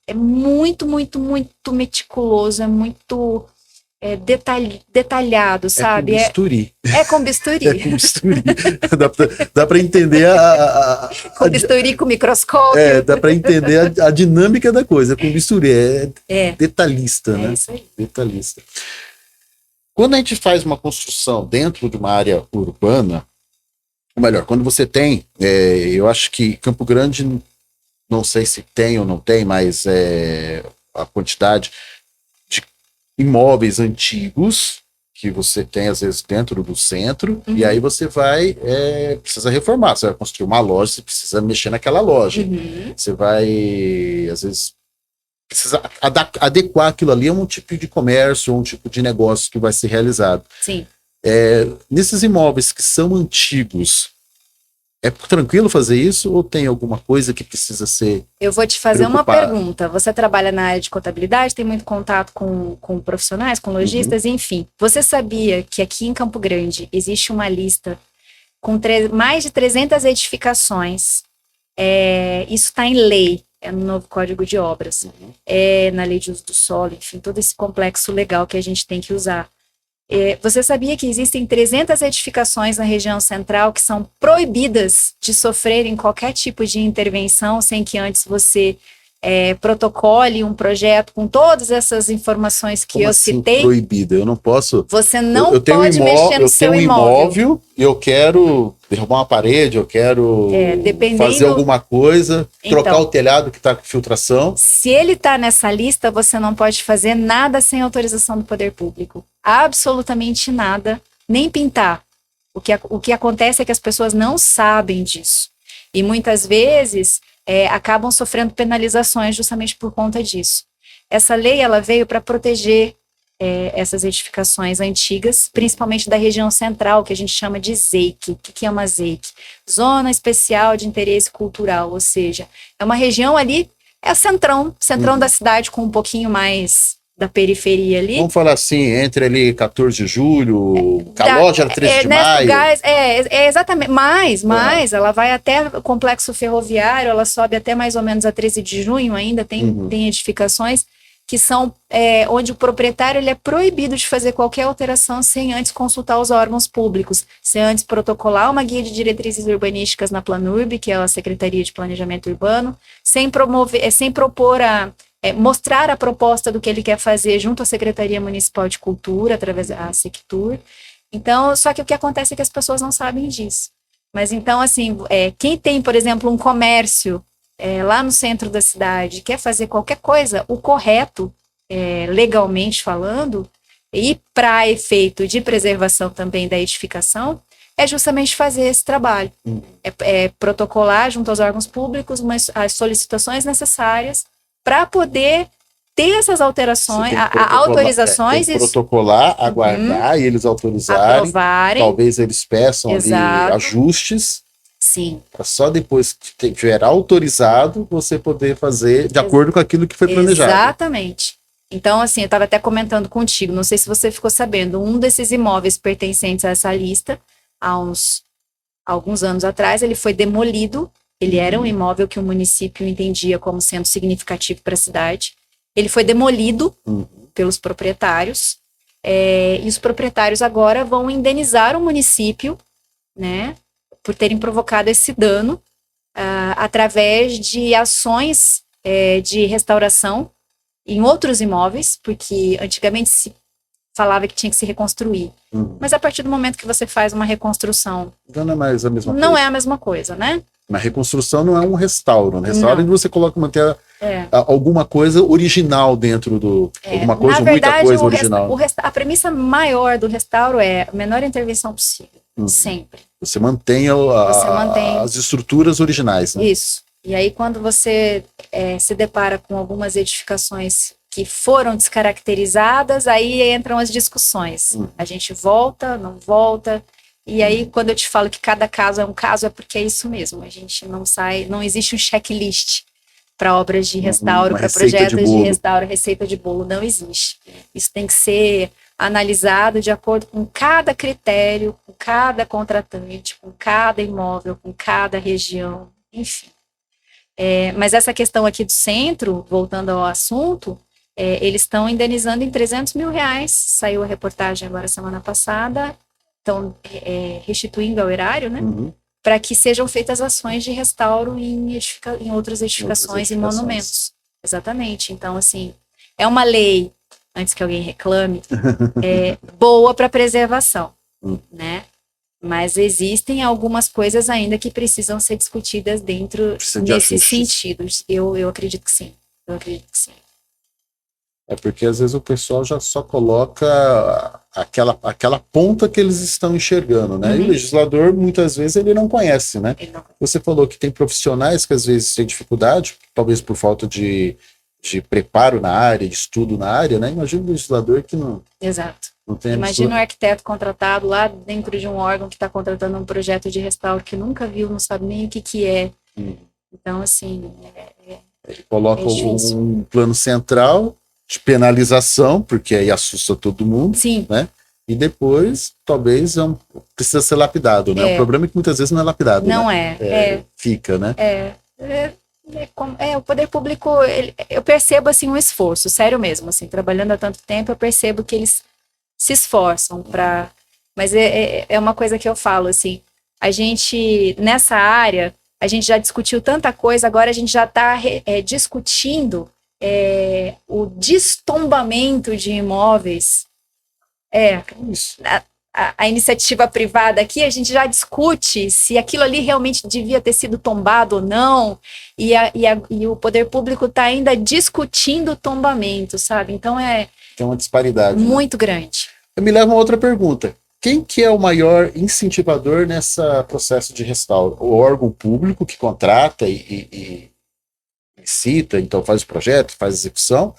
é muito, muito, muito meticuloso, é muito detalhado, sabe? Com bisturi. Com bisturi. Com bisturi. Dá para entender com bisturi, com microscópio. Dá para entender a dinâmica da coisa, com bisturi. Detalhista, né? Isso aí. Detalhista. Quando a gente faz uma construção dentro de uma área urbana, ou melhor, quando você tem, eu acho que Campo Grande... Não sei se tem ou não tem, mas a quantidade de imóveis antigos que você tem, às vezes, dentro do centro, e aí você precisa reformar. Você vai construir uma loja, você precisa mexer naquela loja. Você vai, às vezes, precisa adequar aquilo ali a um tipo de comércio, ou um tipo de negócio que vai ser realizado. Sim. Nesses imóveis que são antigos, é tranquilo fazer isso ou tem alguma coisa que precisa ser... Eu vou te fazer uma pergunta. Você trabalha na área de contabilidade, tem muito contato com profissionais, com lojistas, enfim. Você sabia que aqui em Campo Grande existe uma lista com mais de 300 edificações? Isso está em lei, no novo Código de Obras, na lei de uso do solo, enfim, todo esse complexo legal que a gente tem que usar. Você sabia que existem 300 edificações na região central que são proibidas de sofrerem qualquer tipo de intervenção sem que antes você protocole um projeto com todas essas informações que eu citei? Proibida? Eu não posso... Você não pode mexer no seu imóvel. Eu quero derrubar uma parede, eu quero fazer alguma coisa, trocar o telhado que está com filtração. Se ele está nessa lista, você não pode fazer nada sem autorização do poder público. Absolutamente nada. Nem pintar. O que acontece é que as pessoas não sabem disso. E muitas vezes acabam sofrendo penalizações justamente por conta disso. Essa lei ela veio para proteger essas edificações antigas, principalmente da região central, que a gente chama de ZEIC. O que é uma ZEIC? Zona Especial de Interesse Cultural, ou seja, é uma região ali, centrão da cidade, com um pouquinho mais da periferia ali. Vamos falar assim, entre ali 14 de julho, Calói era 13 de maio. Lugares, exatamente, mais, ela vai até o complexo ferroviário, ela sobe até mais ou menos a 13 de junho ainda, tem edificações que são onde o proprietário ele é proibido de fazer qualquer alteração sem antes consultar os órgãos públicos, sem antes protocolar uma guia de diretrizes urbanísticas na Planurb, que é a Secretaria de Planejamento Urbano, sem propor mostrar a proposta do que ele quer fazer junto à Secretaria Municipal de Cultura, através da Sectur. Então, só que o que acontece é que as pessoas não sabem disso. Mas então, assim, quem tem, por exemplo, um comércio lá no centro da cidade, quer fazer qualquer coisa, o correto, legalmente falando, e para efeito de preservação também da edificação, é justamente fazer esse trabalho. Protocolar junto aos órgãos públicos as solicitações necessárias para poder ter essas alterações, autorizações. Tem que protocolar, aguardar e eles autorizarem. Aprovarem. Talvez eles peçam ali ajustes. Sim. Para só depois que tiver autorizado, você poder fazer de acordo com aquilo que foi planejado. Exatamente. Então, assim, eu estava até comentando contigo, não sei se você ficou sabendo, um desses imóveis pertencentes a essa lista, há alguns anos atrás, ele foi demolido. Ele era um imóvel que o município entendia como sendo significativo para a cidade. Ele foi demolido pelos proprietários, e os proprietários agora vão indenizar o município, né, por terem provocado esse dano através de ações de restauração em outros imóveis, porque antigamente se falava que tinha que se reconstruir. Mas a partir do momento que você faz uma reconstrução... Não é mais a mesma coisa. Não é a mesma coisa, né? Uma reconstrução não é um restauro. Né? Restauro é onde você coloca, manter alguma coisa original dentro do... Alguma coisa, na verdade, muita coisa original. A premissa maior do restauro é a menor intervenção possível. Sempre. Você mantém, as estruturas originais. Né? Isso. E aí, quando você se depara com algumas edificações que foram descaracterizadas, aí entram as discussões. A gente volta, não volta... E aí, quando eu te falo que cada caso é um caso, é porque é isso mesmo. A gente não existe um checklist para obras de restauro, para projetos de restauro, receita de bolo, não existe. Isso tem que ser analisado de acordo com cada critério, com cada contratante, com cada imóvel, com cada região, enfim. Mas essa questão aqui do centro, voltando ao assunto, eles estão indenizando em R$300 mil, saiu a reportagem agora semana passada, estão restituindo ao erário, né? Para que sejam feitas ações de restauro em outras edificações e monumentos. Exatamente. Então, assim, é uma lei, antes que alguém reclame, boa para preservação, né? Mas existem algumas coisas ainda que precisam ser discutidas dentro desses sentidos. Eu acredito que sim. É porque às vezes o pessoal já só coloca aquela ponta que eles estão enxergando, né? E o legislador, muitas vezes, ele não conhece, né? Você falou que tem profissionais que às vezes têm dificuldade, talvez por falta de preparo na área, de estudo na área, né? Imagina o legislador que não... Exato. Não tem Imagina um arquiteto contratado lá dentro de um órgão que está contratando um projeto de restauro que nunca viu, não sabe nem o que é. Então, assim... Ele coloca um plano central de penalização, porque aí assusta todo mundo. Sim. Né? E depois, talvez, precisa ser lapidado, né? O problema é que muitas vezes não é lapidado. Não né? Fica, né? O poder público, eu percebo, assim, um esforço, sério mesmo, assim, trabalhando há tanto tempo, eu percebo que eles se esforçam para... Mas é uma coisa que eu falo, assim, a gente, nessa área, a gente já discutiu tanta coisa, agora a gente já está discutindo o destombamento de imóveis. A iniciativa privada aqui, a gente já discute se aquilo ali realmente devia ter sido tombado ou não, e o poder público está ainda discutindo o tombamento, sabe? Então tem uma disparidade. Muito grande. Me leva a uma outra pergunta. quem que é o maior incentivador nesse processo de restauro? O órgão público que contrata e licita, então faz o projeto, faz a execução,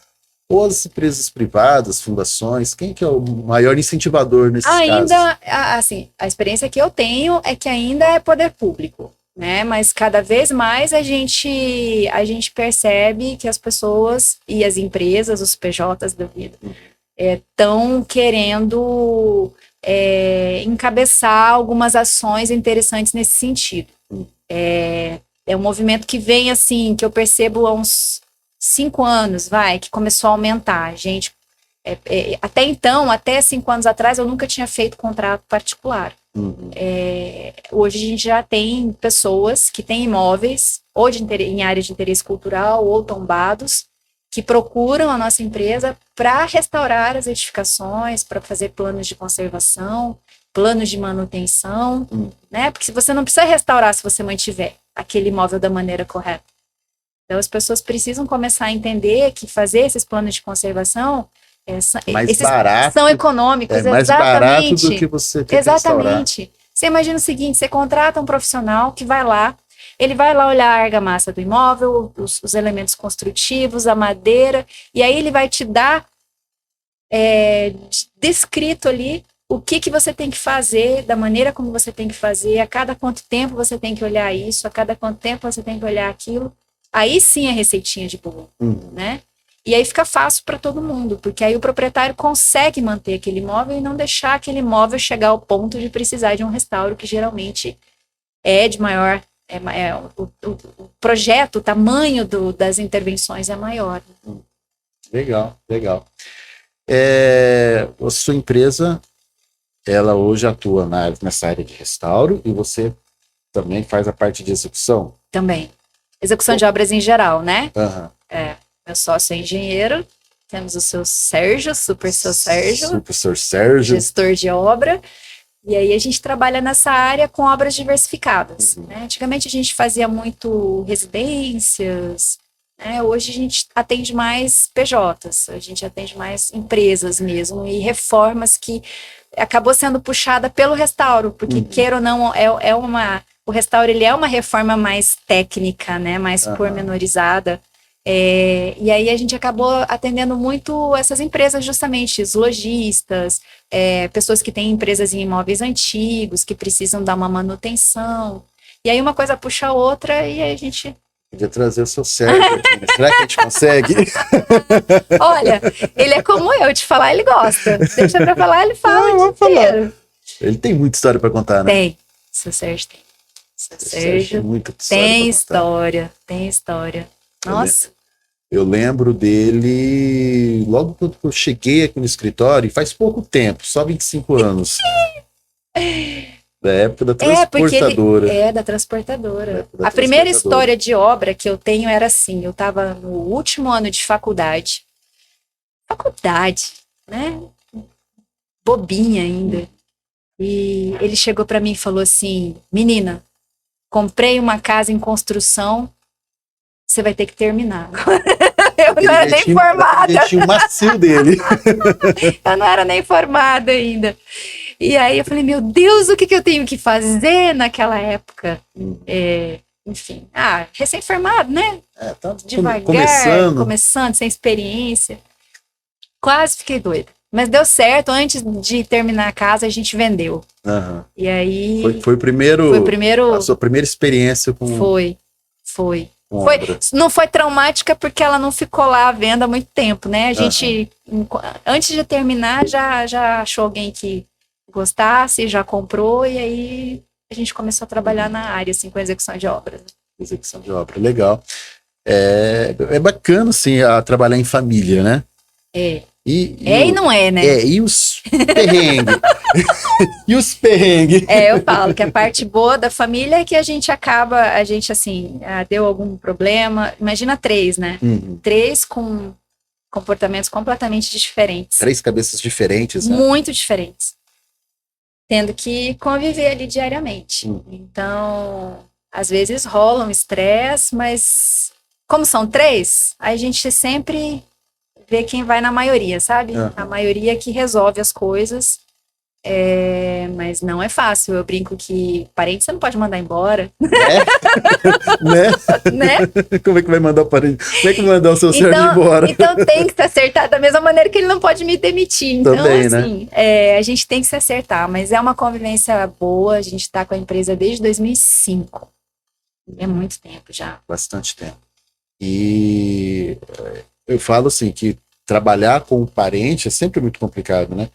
ou as empresas privadas, fundações? Quem que é o maior incentivador nesses casos? Ainda, assim, a experiência que eu tenho é que ainda é poder público, né? Mas cada vez mais a gente percebe que as pessoas e as empresas, os PJs da vida, estão querendo encabeçar algumas ações interessantes nesse sentido. É um movimento que vem assim, que eu percebo há uns 5 anos, que começou a aumentar. Gente, até então, até 5 anos atrás, eu nunca tinha feito contrato particular. Hoje a gente já tem pessoas que têm imóveis, ou em área de interesse cultural, ou tombados, que procuram a nossa empresa para restaurar as edificações, para fazer planos de conservação, planos de manutenção, né? Porque você não precisa restaurar se você mantiver aquele imóvel da maneira correta. Então, as pessoas precisam começar a entender que fazer esses planos de conservação são econômicos. É mais barato do que você ter que restaurar. Você imagina o seguinte, você contrata um profissional que vai lá, ele vai lá olhar a argamassa do imóvel, os elementos construtivos, a madeira, e aí ele vai te dar descrito ali o que você tem que fazer, da maneira como você tem que fazer, a cada quanto tempo você tem que olhar isso, a cada quanto tempo você tem que olhar aquilo. Aí sim é receitinha de bolo, né? E aí fica fácil para todo mundo, porque aí o proprietário consegue manter aquele imóvel e não deixar aquele imóvel chegar ao ponto de precisar de um restauro, que geralmente é de maior... o projeto, o tamanho das intervenções é maior. Legal. A sua empresa, ela hoje atua nessa área de restauro e você também faz a parte de execução? Também. Execução de obras em geral, né? Meu sócio é engenheiro, temos o seu Sérgio, Super Sérgio, gestor de obra, e aí a gente trabalha nessa área com obras diversificadas, né? Antigamente a gente fazia muito residências, né? Hoje a gente atende mais PJs, a gente atende mais empresas mesmo, e reformas que acabou sendo puxada pelo restauro, porque queira ou não, o restauro ele é uma reforma mais técnica, né? Mais pormenorizada. E aí a gente acabou atendendo muito essas empresas, justamente, os lojistas, pessoas que têm empresas em imóveis antigos, que precisam dar uma manutenção. E aí uma coisa puxa a outra e aí a gente... Podia trazer o seu Sérgio aqui. Será que a gente consegue? Olha, ele é como eu, de falar ele gosta. Deixa pra falar, ele fala o dia inteiro. Ele tem muita história pra contar, né? Tem, seu Sérgio tem. Seu Sérgio tem história. Nossa. Eu lembro dele logo quando eu cheguei aqui no escritório, faz pouco tempo, só 25 anos. Da época da transportadora. Da transportadora. A primeira história de obra que eu tenho era assim, eu estava no último ano de faculdade. Né? Bobinha ainda. E ele chegou para mim e falou assim, menina, comprei uma casa em construção, você vai ter que terminar. Eu não era nem formada. Ele tinha o macio dele. Eu não era nem formada ainda. E aí eu falei, meu Deus, o que eu tenho que fazer naquela época? Enfim, recém-formado, né? Tá devagar, começando, sem experiência. Quase fiquei doida. Mas deu certo, antes de terminar a casa, a gente vendeu. E aí... Foi o primeiro... A sua primeira experiência com... Foi. Não foi traumática porque ela não ficou lá à venda há muito tempo, né? A gente, antes de terminar, já achou alguém que gostasse, já comprou, e aí a gente começou a trabalhar na área, assim, com execução de obras. Execução de obra, legal. É bacana, assim, trabalhar em família, né? E não é, né? E os perrengues. E os perrengues. Eu falo que a parte boa da família é que a gente assim, deu algum problema. Imagina 3, né? 3 com comportamentos completamente diferentes. 3 cabeças diferentes, né? Muito diferentes. Tendo que conviver ali diariamente. Então, às vezes rola um estresse, mas como são 3, a gente sempre vê quem vai na maioria, sabe? A maioria que resolve as coisas. Mas não é fácil. Eu brinco que parente você não pode mandar embora, Né? né? Como é que vai mandar o parente? Como é que vai mandar o seu Sérgio embora? Então tem que se acertar da mesma maneira que ele não pode me demitir. Então, Também, né? assim, a gente tem que se acertar, mas é uma convivência boa. A gente está com a empresa desde 2005. É muito tempo já. Bastante tempo. E eu falo assim, que trabalhar com um parente é sempre muito complicado, né?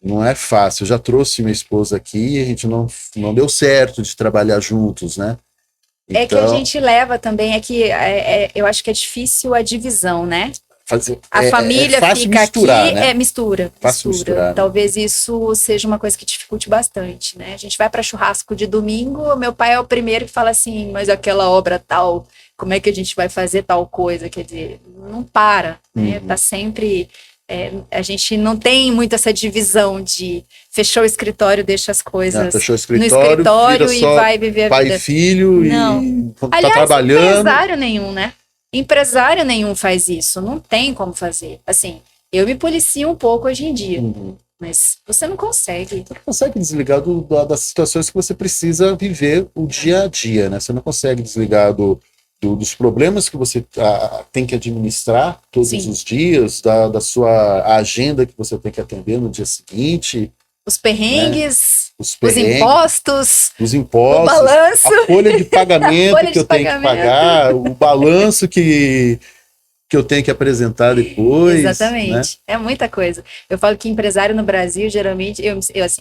Não é fácil. Eu já trouxe minha esposa aqui e a gente não deu certo de trabalhar juntos, né? É que a Então, gente leva também, eu acho que é difícil a divisão, né? A é família fácil fica misturar, aqui, né? mistura. Fácil misturar, né? Talvez isso seja uma coisa que dificulte bastante, né? A gente vai para churrasco de domingo, meu pai é o primeiro que fala assim, mas aquela obra tal, como é que a gente vai fazer tal coisa? Quer dizer, não para, né? Tá sempre... a gente não tem muito essa divisão de fechou o escritório, deixa as coisas Fechou o no escritório e vai viver a pai vida. e filho Não. e tá Aliás, trabalhando. empresário nenhum, né? Empresário nenhum faz isso, não tem como fazer. Assim, eu me policio um pouco hoje em dia, mas você não consegue. Você não consegue desligar das situações que você precisa viver o dia a dia, né? Você não consegue desligar dos problemas que você tem que administrar todos Sim. os dias, da sua agenda que você tem que atender no dia seguinte. Os perrengues, Os impostos, o balanço, a folha de pagamento que eu tenho que pagar, o balanço que eu tenho que apresentar depois. Exatamente, né? É muita coisa. Eu falo que empresário no Brasil, geralmente,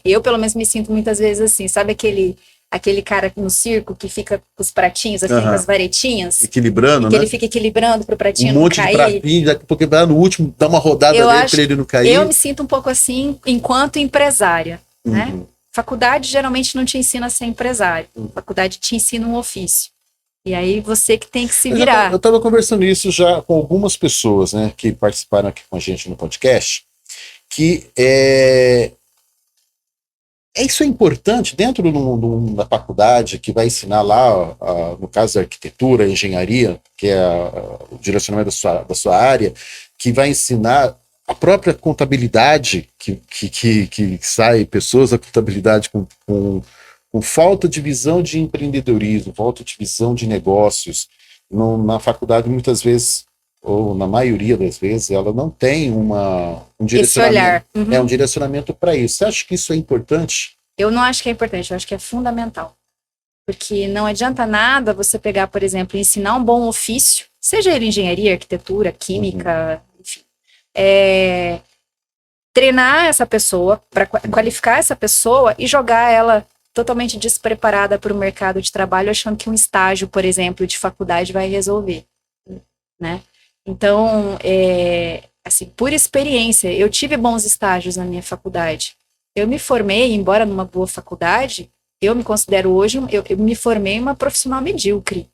eu pelo menos me sinto muitas vezes assim, sabe aquele cara no circo que fica com os pratinhos, assim, com as varetinhas? Equilibrando, que né? ele fica equilibrando pro pratinho não cair. Um monte de pratinho, daqui a pouco no último dá uma rodada nele pra ele não cair. Eu me sinto um pouco assim enquanto empresária, né? Faculdade geralmente não te ensina a ser empresário. Faculdade te ensina um ofício. E aí você que tem que se virar. Eu estava conversando isso já com algumas pessoas, né, que participaram aqui com a gente no podcast, que isso é importante dentro da faculdade que vai ensinar lá, no caso, a arquitetura, a engenharia, que é o direcionamento da sua área, que vai ensinar a própria contabilidade, que sai pessoas da contabilidade com falta de visão de empreendedorismo, falta de visão de negócios. Na faculdade, muitas vezes, ou na maioria das vezes, ela não tem um direcionamento. Esse olhar. Um direcionamento para isso. Você acha que isso é importante? Eu não acho que é importante, eu acho que é fundamental. Porque não adianta nada você pegar, por exemplo, e ensinar um bom ofício, seja ele engenharia, arquitetura, química, enfim. Treinar essa pessoa, para qualificar essa pessoa e jogar ela totalmente despreparada para o mercado de trabalho, achando que um estágio, por exemplo, de faculdade vai resolver, né? Então, assim, por experiência, eu tive bons estágios na minha faculdade. Eu me formei, embora numa boa faculdade, eu me considero hoje, eu me formei uma profissional medíocre.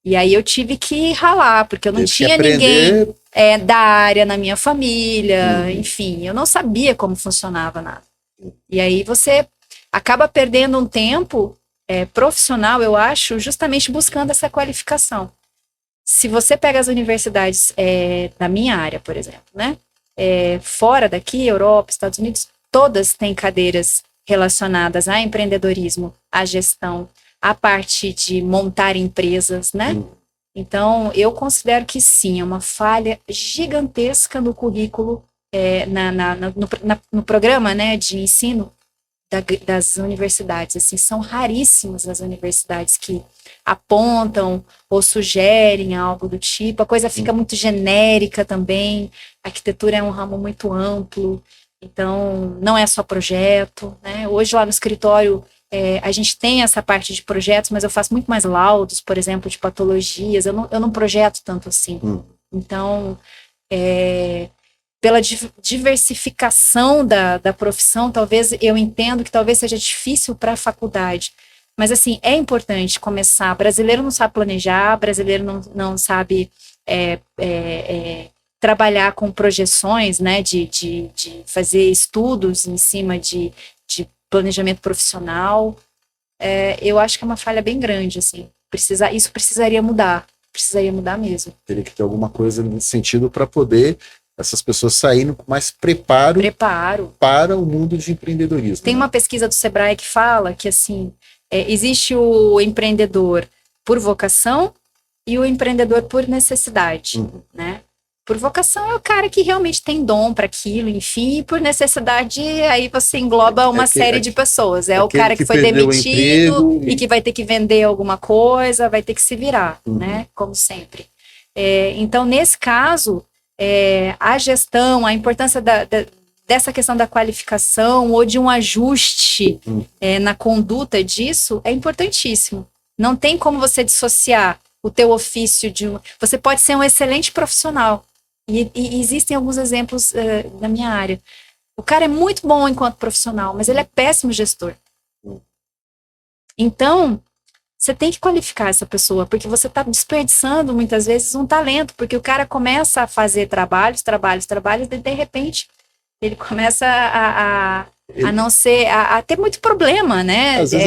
E aí eu tive que ralar, porque eu não tinha ninguém da área na minha família, enfim, eu não sabia como funcionava nada. E aí você acaba perdendo um tempo profissional, eu acho, justamente buscando essa qualificação. Se você pega as universidades da minha área, por exemplo, né? Fora daqui, Europa, Estados Unidos, todas têm cadeiras relacionadas a empreendedorismo, à gestão, à parte de montar empresas, né? Então, eu considero que sim, é uma falha gigantesca no currículo, no programa, né, de ensino das universidades. Assim, são raríssimas as universidades que apontam ou sugerem algo do tipo. A coisa fica muito genérica também. A arquitetura é um ramo muito amplo, então não é só projeto, né? Hoje lá no escritório a gente tem essa parte de projetos, mas eu faço muito mais laudos, por exemplo, de patologias. Eu não projeto tanto assim. Então, pela diversificação da profissão, talvez eu entendo que talvez seja difícil para a faculdade. Mas, assim, é importante começar. Brasileiro não sabe planejar, brasileiro não sabe trabalhar com projeções, né, de fazer estudos em cima de planejamento profissional. Eu acho que é uma falha bem grande, assim. Isso precisaria mudar mesmo. Teria que ter alguma coisa nesse sentido para poder essas pessoas saírem com mais preparo para o mundo de empreendedorismo. Tem uma pesquisa do Sebrae que fala que, assim, existe o empreendedor por vocação e o empreendedor por necessidade, né? Por vocação é o cara que realmente tem dom para aquilo, enfim, e por necessidade aí você engloba uma série de pessoas. É o cara que foi demitido e que vai ter que vender alguma coisa, vai ter que se virar, né? Como sempre. Então, nesse caso, a gestão, a importância dessa questão da qualificação ou de um ajuste na conduta disso é importantíssimo. Não tem como você dissociar o teu ofício de um... Você pode ser um excelente profissional. E existem alguns exemplos na minha área. O cara é muito bom enquanto profissional, mas ele é péssimo gestor. Então, você tem que qualificar essa pessoa, porque você está desperdiçando, muitas vezes, um talento, porque o cara começa a fazer trabalhos, e de repente, ele começa a não ser... a ter muito problema, né? Às vezes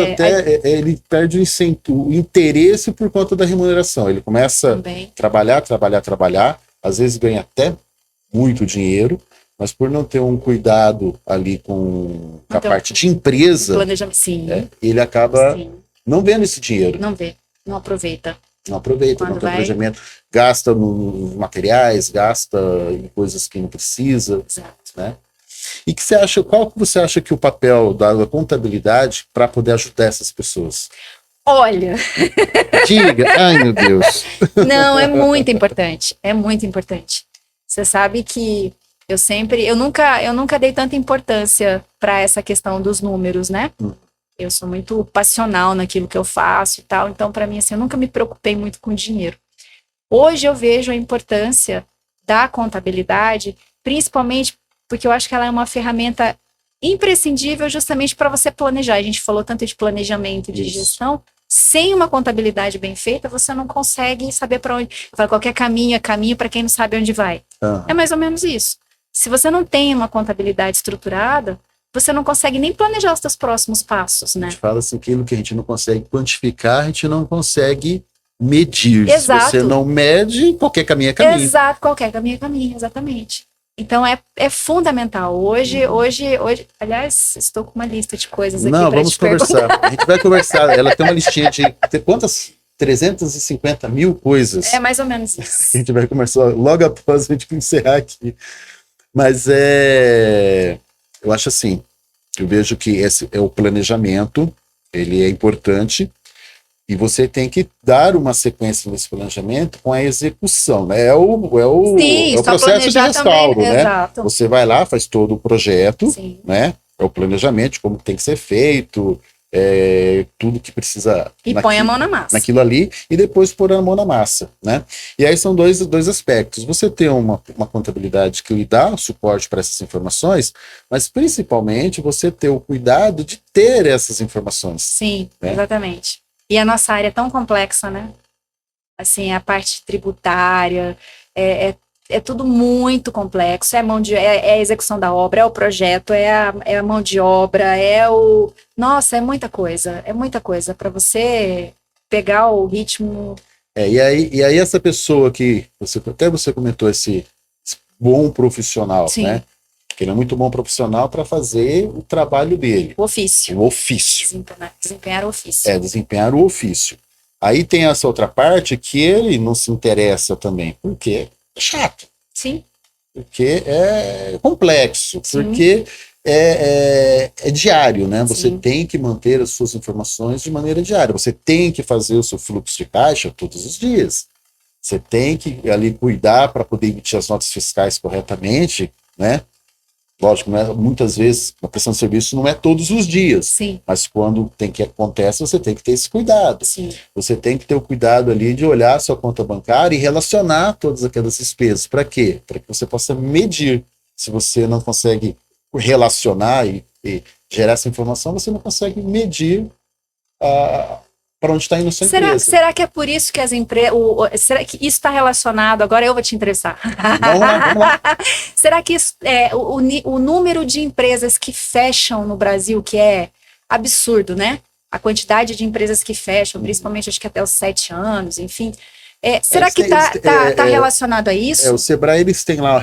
ele perde o interesse por conta da remuneração. Ele começa a trabalhar, às vezes ganha até muito dinheiro, mas por não ter um cuidado ali com a parte de empresa, ele acaba não vendo esse dinheiro. Não vê, não aproveita. Não tem planejamento, gasta nos materiais, gasta em coisas que não precisa. Exato. Né? E qual que você acha que é o papel da contabilidade para poder ajudar essas pessoas? Olha... Diga, ai meu Deus. Não, é muito importante, Você sabe que eu nunca dei tanta importância para essa questão dos números, né? Eu sou muito passional naquilo que eu faço e tal, então para mim, assim, eu nunca me preocupei muito com dinheiro. Hoje eu vejo a importância da contabilidade, principalmente porque eu acho que ela é uma ferramenta imprescindível justamente para você planejar. A gente falou tanto de planejamento e de gestão. Sem uma contabilidade bem feita, você não consegue saber para onde... Eu falo, qualquer caminho é caminho para quem não sabe onde vai. É mais ou menos isso. Se você não tem uma contabilidade estruturada, você não consegue nem planejar os seus próximos passos, né? A gente fala assim, aquilo que a gente não consegue quantificar, a gente não consegue medir. Exato. Se você não mede, qualquer caminho é caminho. Exato, qualquer caminho é caminho, exatamente. Então é fundamental. Hoje, aliás, estou com uma lista de coisas aqui. Não, vamos conversar. A gente vai conversar. Ela tem uma listinha de quantas? 350 mil coisas. É mais ou menos isso. A gente vai conversar logo após a gente encerrar aqui. Mas eu acho assim, eu vejo que esse é o planejamento, ele é importante. E você tem que dar uma sequência nesse planejamento com a execução, né? É o processo de restauro, né? Exato. Você vai lá, faz todo o projeto, Sim. né? É o planejamento, de como tem que ser feito, tudo que precisa... E põe a mão na massa. Naquilo ali, e depois pôr a mão na massa, né? E aí são dois aspectos. Você tem uma contabilidade que lhe dá suporte para essas informações, mas principalmente você ter o cuidado de ter essas informações. Sim, né? Exatamente. E a nossa área é tão complexa, né? Assim, a parte tributária, é tudo muito complexo. É a execução da obra, é o projeto, é a mão de obra, Nossa, é muita coisa para você pegar o ritmo. E aí essa pessoa que, você comentou, esse bom profissional, Sim. né? Que ele é muito bom profissional para fazer o trabalho dele. O ofício. Desempenhar o ofício. Desempenhar o ofício. Aí tem essa outra parte que ele não se interessa também, porque é chato. Sim. Porque é complexo, Sim. porque é diário, né? Você Sim. tem que manter as suas informações de maneira diária. Você tem que fazer o seu fluxo de caixa todos os dias. Você tem que ali cuidar para poder emitir as notas fiscais corretamente, né? Lógico, muitas vezes a prestação de serviço não é todos os dias. Sim. Mas quando acontece, você tem que ter esse cuidado. Sim. Você tem que ter o cuidado ali de olhar a sua conta bancária e relacionar todas aquelas despesas. Para quê? Para que você possa medir. Se você não consegue relacionar e gerar essa informação, você não consegue medir para onde está indo a sua empresa. Será que é por isso que as empresas... será que isso está relacionado? Agora eu vou te interessar. Vamos lá. Será que isso, o número de empresas que fecham no Brasil, que é absurdo, né? A quantidade de empresas que fecham, principalmente acho que até os 7 anos, enfim. Será que tá relacionado a isso? O Sebrae, eles têm lá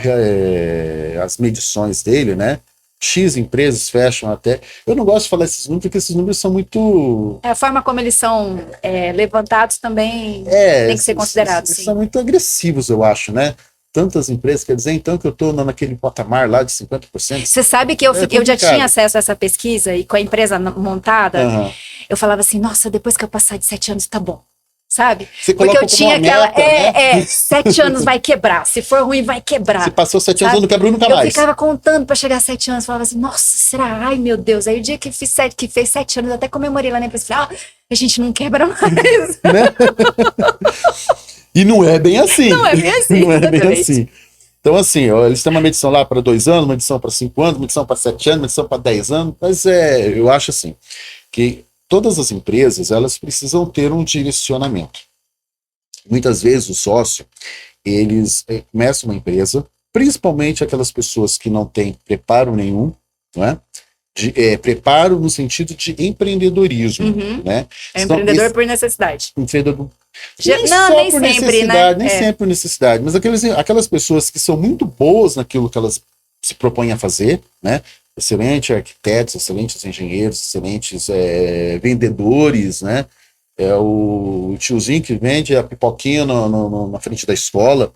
as medições dele, né? X empresas fecham até. Eu não gosto de falar esses números, porque esses números são muito... A forma como eles são levantados também tem que ser considerado. Eles são muito agressivos, eu acho, né? Tantas empresas, quer dizer, então, que eu estou naquele patamar lá de 50%. Você sabe que eu já tinha acesso a essa pesquisa e com a empresa montada, eu falava assim, nossa, depois que eu passar de 7 anos, tá bom. Sabe? Porque eu tinha aquela. Meta, 7 anos vai quebrar. Se for ruim, vai quebrar. Se passou 7 anos, eu não quebro nunca mais. Eu ficava contando para chegar a 7 anos. Falava assim, nossa, será? Ai, meu Deus. Aí o dia que fez 7 anos, eu até comemorei lá na empresa. Falei, a gente não quebra mais. Né? E não é bem assim. Não é bem assim. Não é bem assim. Então, assim, eles têm uma medição lá para 2 anos, uma medição para 5 anos, uma medição para 7 anos, uma medição para 10 anos. Mas eu acho assim, que todas as empresas, elas precisam ter um direcionamento. Muitas vezes o sócio, eles começam uma empresa, principalmente aquelas pessoas que não têm preparo nenhum, não é? Preparo no sentido de empreendedorismo, né? Empreendedor por necessidade. Empreendedor. Nem sempre, né? Nem sempre por necessidade, mas aquelas pessoas que são muito boas naquilo que elas se propõem a fazer, né? Excelentes arquitetos, excelentes engenheiros, excelentes vendedores, né? O tiozinho que vende a pipoquinha na frente da escola.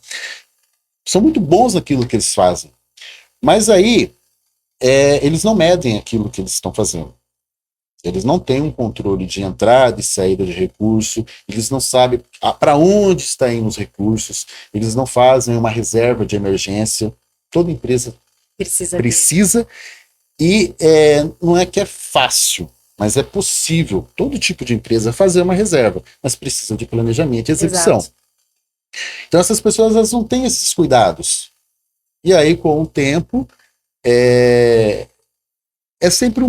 São muito bons naquilo que eles fazem. Mas aí, eles não medem aquilo que eles estão fazendo. Eles não têm um controle de entrada e saída de recurso, eles não sabem para onde estão indo os recursos, eles não fazem uma reserva de emergência. Toda empresa precisa. E não é que é fácil, mas é possível, todo tipo de empresa, fazer uma reserva, mas precisa de planejamento e execução. Exato. Então essas pessoas, elas não têm esses cuidados. E aí, com o tempo, sempre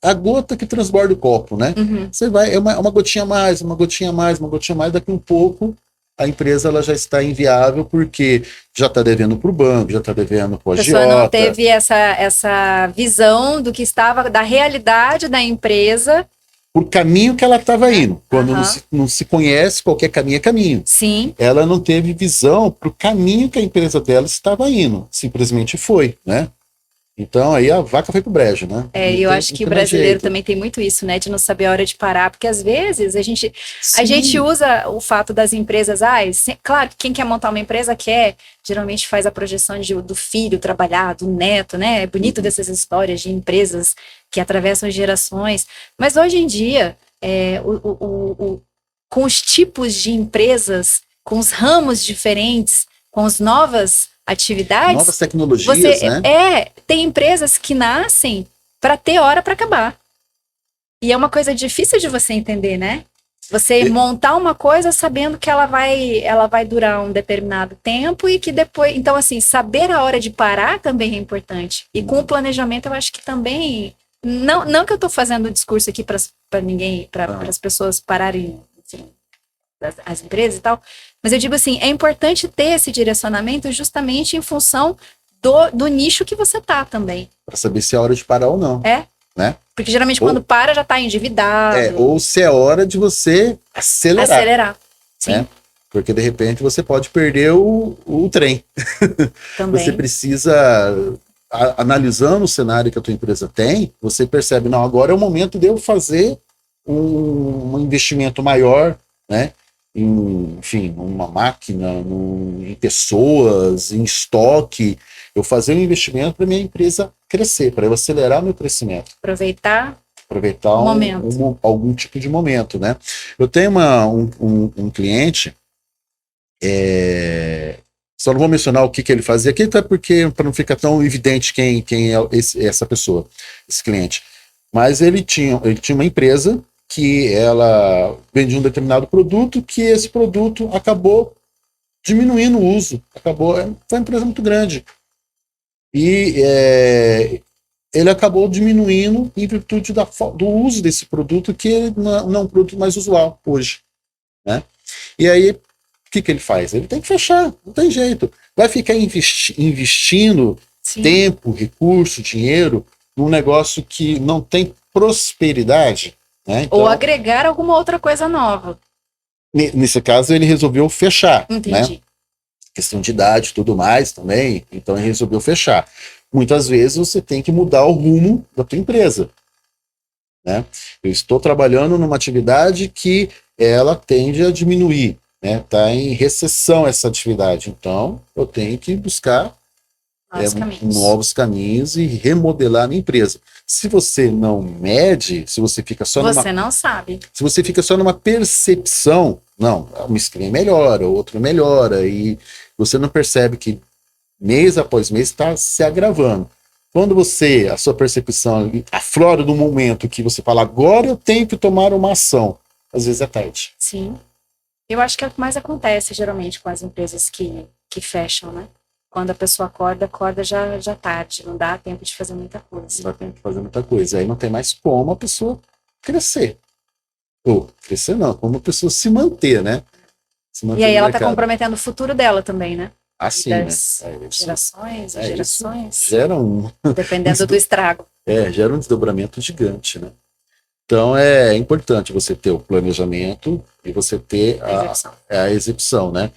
a gota que transborda o copo, né? Você vai, uma gotinha a mais, uma gotinha a mais, uma gotinha a mais, daqui um pouco a empresa ela já está inviável porque já está devendo para o banco, já está devendo para o agiota. A pessoa não teve essa visão do que estava, da realidade da empresa. Por caminho que ela estava indo. Quando não se conhece, qualquer caminho é caminho. Sim. Ela não teve visão para o caminho que a empresa dela estava indo. Simplesmente foi, né? Então, aí a vaca foi pro brejo, né? Eu acho que o brasileiro também tem muito isso, né? De não saber a hora de parar, porque às vezes a gente usa o fato das empresas, claro, quem quer montar uma empresa geralmente faz a projeção do filho trabalhar, do neto, né? É bonito dessas histórias de empresas que atravessam gerações, mas hoje em dia, com os tipos de empresas, com os ramos diferentes, com as novas atividades, novas tecnologias, né? Tem empresas que nascem para ter hora para acabar. E é uma coisa difícil de você entender, né? Você montar uma coisa sabendo que ela vai durar um determinado tempo e que depois... Então, assim, saber a hora de parar também é importante. E com o planejamento, eu acho que também... Não que eu estou fazendo discurso aqui para ninguém, para as pessoas pararem, enfim, as empresas e tal, mas eu digo assim, é importante ter esse direcionamento justamente em função do nicho que você tá também. Para saber se é hora de parar ou não. Né? Porque geralmente quando para já tá endividado. Ou se é hora de você acelerar. Sim. Né? Porque de repente você pode perder o trem. Também. Você precisa, analisando o cenário que a tua empresa tem, você percebe, não, agora é o momento de eu fazer um investimento maior, né? Enfim, uma máquina, em pessoas, em estoque, eu fazer um investimento para minha empresa crescer, para eu acelerar meu crescimento. Aproveitar algum tipo de momento, né? Eu tenho um cliente, só não vou mencionar o que ele fazia aqui, até porque para não ficar tão evidente quem é essa pessoa, esse cliente. Mas ele tinha uma empresa que ela vendia um determinado produto, que esse produto acabou diminuindo o uso. Foi uma empresa muito grande. E ele acabou diminuindo em virtude do uso desse produto, que não é um produto mais usual hoje. Né? E aí, o que ele faz? Ele tem que fechar, não tem jeito. Vai ficar investindo tempo, recurso, dinheiro, num negócio que não tem prosperidade, né? Então, ou agregar alguma outra coisa nova. Nesse caso, ele resolveu fechar, Entendi. né? Questão de idade e tudo mais também, então ele resolveu fechar. Muitas vezes você tem que mudar o rumo da tua empresa, né? Eu estou trabalhando numa atividade que ela tende a diminuir, né? Está em recessão essa atividade, então eu tenho que buscar novos caminhos e remodelar a minha empresa. Se você não mede, se você fica só você não sabe. Se você fica só numa percepção, não, um screen melhora, o outro melhora, e você não percebe que mês após mês está se agravando. Quando a sua percepção aflora no momento que você fala, agora eu tenho que tomar uma ação, às vezes é tarde. Sim. Eu acho que é o que mais acontece, geralmente, com as empresas que fecham, né? Quando a pessoa acorda já tarde, não dá tempo de fazer muita coisa. Não dá tempo de fazer muita coisa. Aí não tem mais como a pessoa crescer. Ou crescer não, como a pessoa se manter, né? Se manter e aí no ela está mercado. comprometendo o futuro dela também, né? Assim, das né? gerações, isso gerações. Gera um... Dependendo do estrago. Gera um desdobramento gigante, né? Então é importante você ter o planejamento e você ter a execução, né?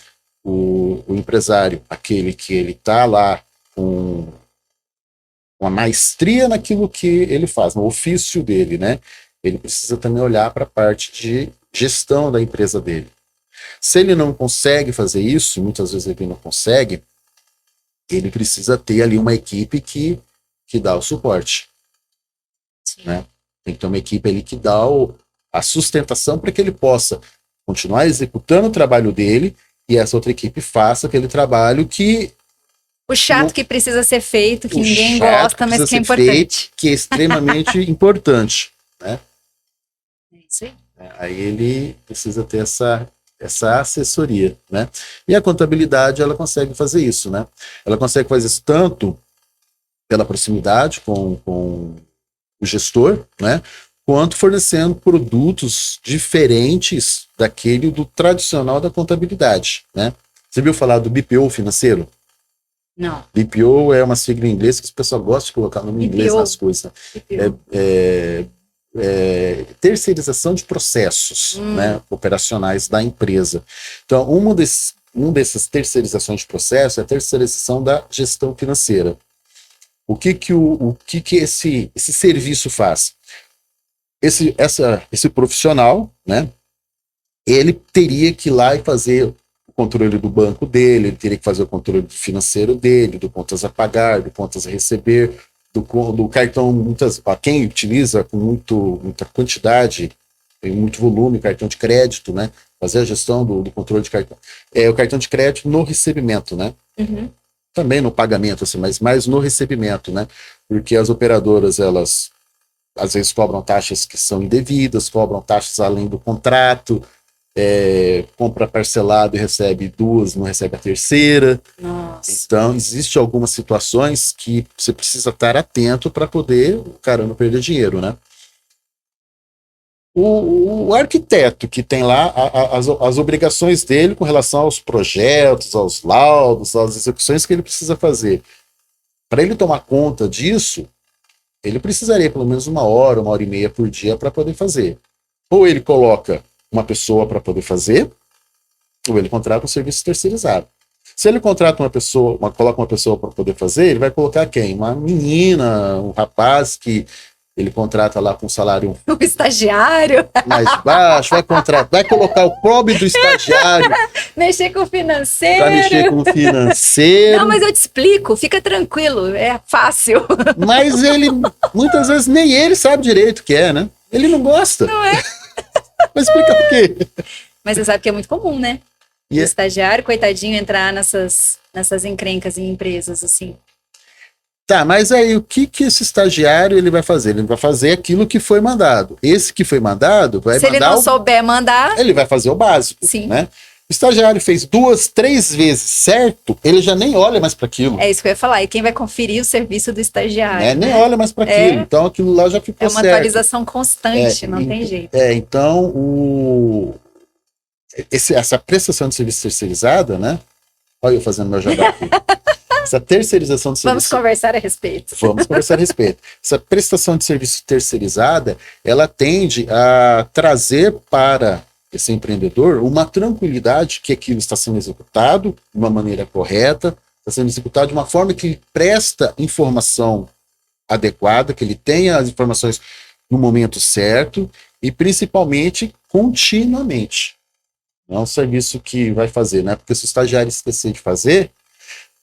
O empresário, aquele que ele está lá com uma maestria naquilo que ele faz, no ofício dele, né? Ele precisa também olhar para a parte de gestão da empresa dele. Se ele não consegue fazer isso, muitas vezes ele não consegue, ele precisa ter ali uma equipe que dá o suporte, né? Tem que ter uma equipe ali que dá a sustentação para que ele possa continuar executando o trabalho dele e essa outra equipe faça aquele trabalho que... O chato que precisa ser feito, que ninguém gosta, mas que é importante. Feito, que é extremamente importante, né? É isso aí. Aí ele precisa ter essa assessoria, né? E a contabilidade, ela consegue fazer isso, né? Ela consegue fazer isso tanto pela proximidade com o gestor, né? Quanto fornecendo produtos diferentes daquele do tradicional da contabilidade, né? Você viu falar do BPO financeiro? Não. BPO é uma sigla em inglês que o pessoal gosta de colocar nome em inglês nas coisas. Terceirização de processos, né, operacionais da empresa. Então, dessas terceirizações de processos é a terceirização da gestão financeira. O que esse serviço faz? Esse profissional, né, ele teria que ir lá e fazer o controle do banco dele, ele teria que fazer o controle financeiro dele, do contas a pagar, do contas a receber, do cartão, quem utiliza com muita quantidade, tem muito volume, cartão de crédito, né? Fazer a gestão do controle de cartão. O cartão de crédito no recebimento, né? Uhum. Também no pagamento, assim, mas mais no recebimento, né? Porque as operadoras, elas às vezes cobram taxas que são indevidas, cobram taxas além do contrato, compra parcelado e recebe duas, não recebe a terceira. Nossa. Então, existem algumas situações que você precisa estar atento para poder o cara não perder dinheiro, né? O arquiteto que tem lá as obrigações dele com relação aos projetos, aos laudos, às execuções que ele precisa fazer. Para ele tomar conta disso, ele precisaria pelo menos 1 hora, 1 hora e meia por dia para poder fazer. Ou ele coloca uma pessoa para poder fazer, ou ele contrata um serviço terceirizado. Se ele contrata coloca uma pessoa para poder fazer, ele vai colocar quem? Uma menina, um rapaz que ele contrata lá com um salário O estagiário. mais baixo, vai colocar o pobre do estagiário Mexer com o financeiro. para mexer com o financeiro. Não, mas eu te explico, fica tranquilo, é fácil. Mas ele, muitas vezes, nem ele sabe direito o que é, né? Ele não gosta. Não é? Mas explica por quê. Mas você sabe que é muito comum, né? O estagiário, coitadinho, entrar nessas encrencas em empresas, assim. Tá, mas aí o que esse estagiário ele vai fazer? Ele vai fazer aquilo que foi mandado. Esse que foi mandado vai Se mandar... ele não souber mandar... Ele vai fazer o básico, Sim. Né? O estagiário fez 2, 3 vezes certo, ele já nem olha mais para aquilo. É isso que eu ia falar. E quem vai conferir o serviço do estagiário? Né? Nem olha mais para aquilo. Então aquilo lá já ficou certo. É uma atualização constante, não tem jeito. Então essa prestação de serviço terceirizada, né? Olha eu fazendo meu jabá aqui. Essa terceirização de serviço... Vamos conversar a respeito. Vamos conversar a respeito. Essa prestação de serviço terceirizada, ela tende a trazer para esse empreendedor, uma tranquilidade que aquilo está sendo executado de uma maneira correta, está sendo executado de uma forma que presta informação adequada, que ele tenha as informações no momento certo e principalmente continuamente. Não é um serviço que vai fazer, né? Porque se o estagiário esquecer de fazer,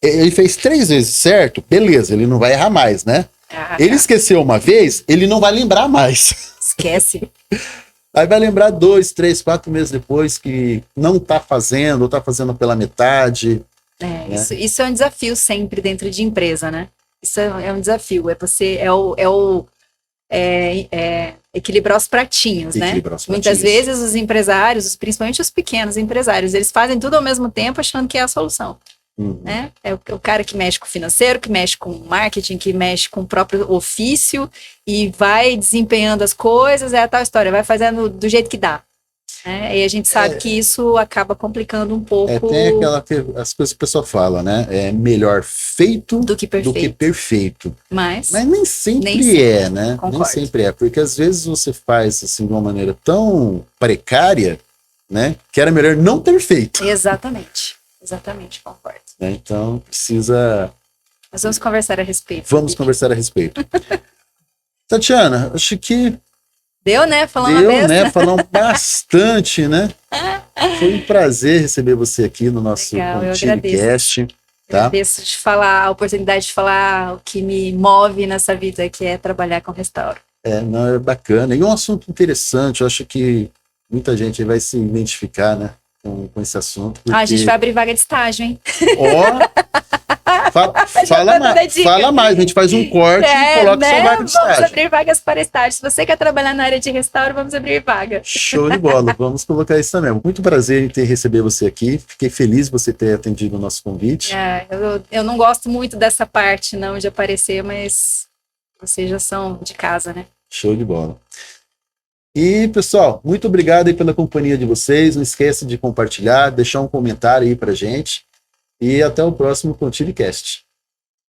ele fez 3 vezes certo, beleza, ele não vai errar mais, né? Ele esqueceu uma vez, ele não vai lembrar mais. Esquece. Aí vai lembrar 2, 3, 4 meses depois que não está fazendo, ou está fazendo pela metade. Né? Isso é um desafio sempre dentro de empresa, né? Isso é um desafio, equilibrar os pratinhos, né? Muitas vezes os empresários, principalmente os pequenos empresários, eles fazem tudo ao mesmo tempo achando que é a solução. Né? É o cara que mexe com o financeiro, que mexe com o marketing, que mexe com o próprio ofício e vai desempenhando as coisas, é a tal história, vai fazendo do jeito que dá. Né? E a gente sabe que isso acaba complicando um pouco. Tem as coisas que o pessoal fala, né? É melhor feito do que perfeito. Mas nem sempre é, né? Concordo. Nem sempre é, porque às vezes você faz assim de uma maneira tão precária, né? Que era melhor não ter feito. Exatamente, concordo. Então, precisa... Nós vamos conversar a respeito. Vamos conversar a respeito. Tatiana, acho que... Deu, né? Falamos Falamos bastante, né? Foi um prazer receber você aqui no nosso podcast. Tá? Agradeço de falar, a oportunidade de falar o que me move nessa vida, que é trabalhar com restauro. É bacana. E um assunto interessante, eu acho que muita gente vai se identificar, né? Com esse assunto. Porque... a gente vai abrir vaga de estágio, hein? Fala mais, a gente faz um corte e coloca sua vaga de estágio. Vamos abrir vagas para estágio. Se você quer trabalhar na área de restauro, vamos abrir vaga. Show de bola, vamos colocar isso também. Muito prazer em receber você aqui. Fiquei feliz de você ter atendido o nosso convite. Eu não gosto muito dessa parte, não, de aparecer, mas vocês já são de casa, né? Show de bola. E, pessoal, muito obrigado aí pela companhia de vocês. Não esqueça de compartilhar, deixar um comentário aí pra gente. E até o próximo ContileCast.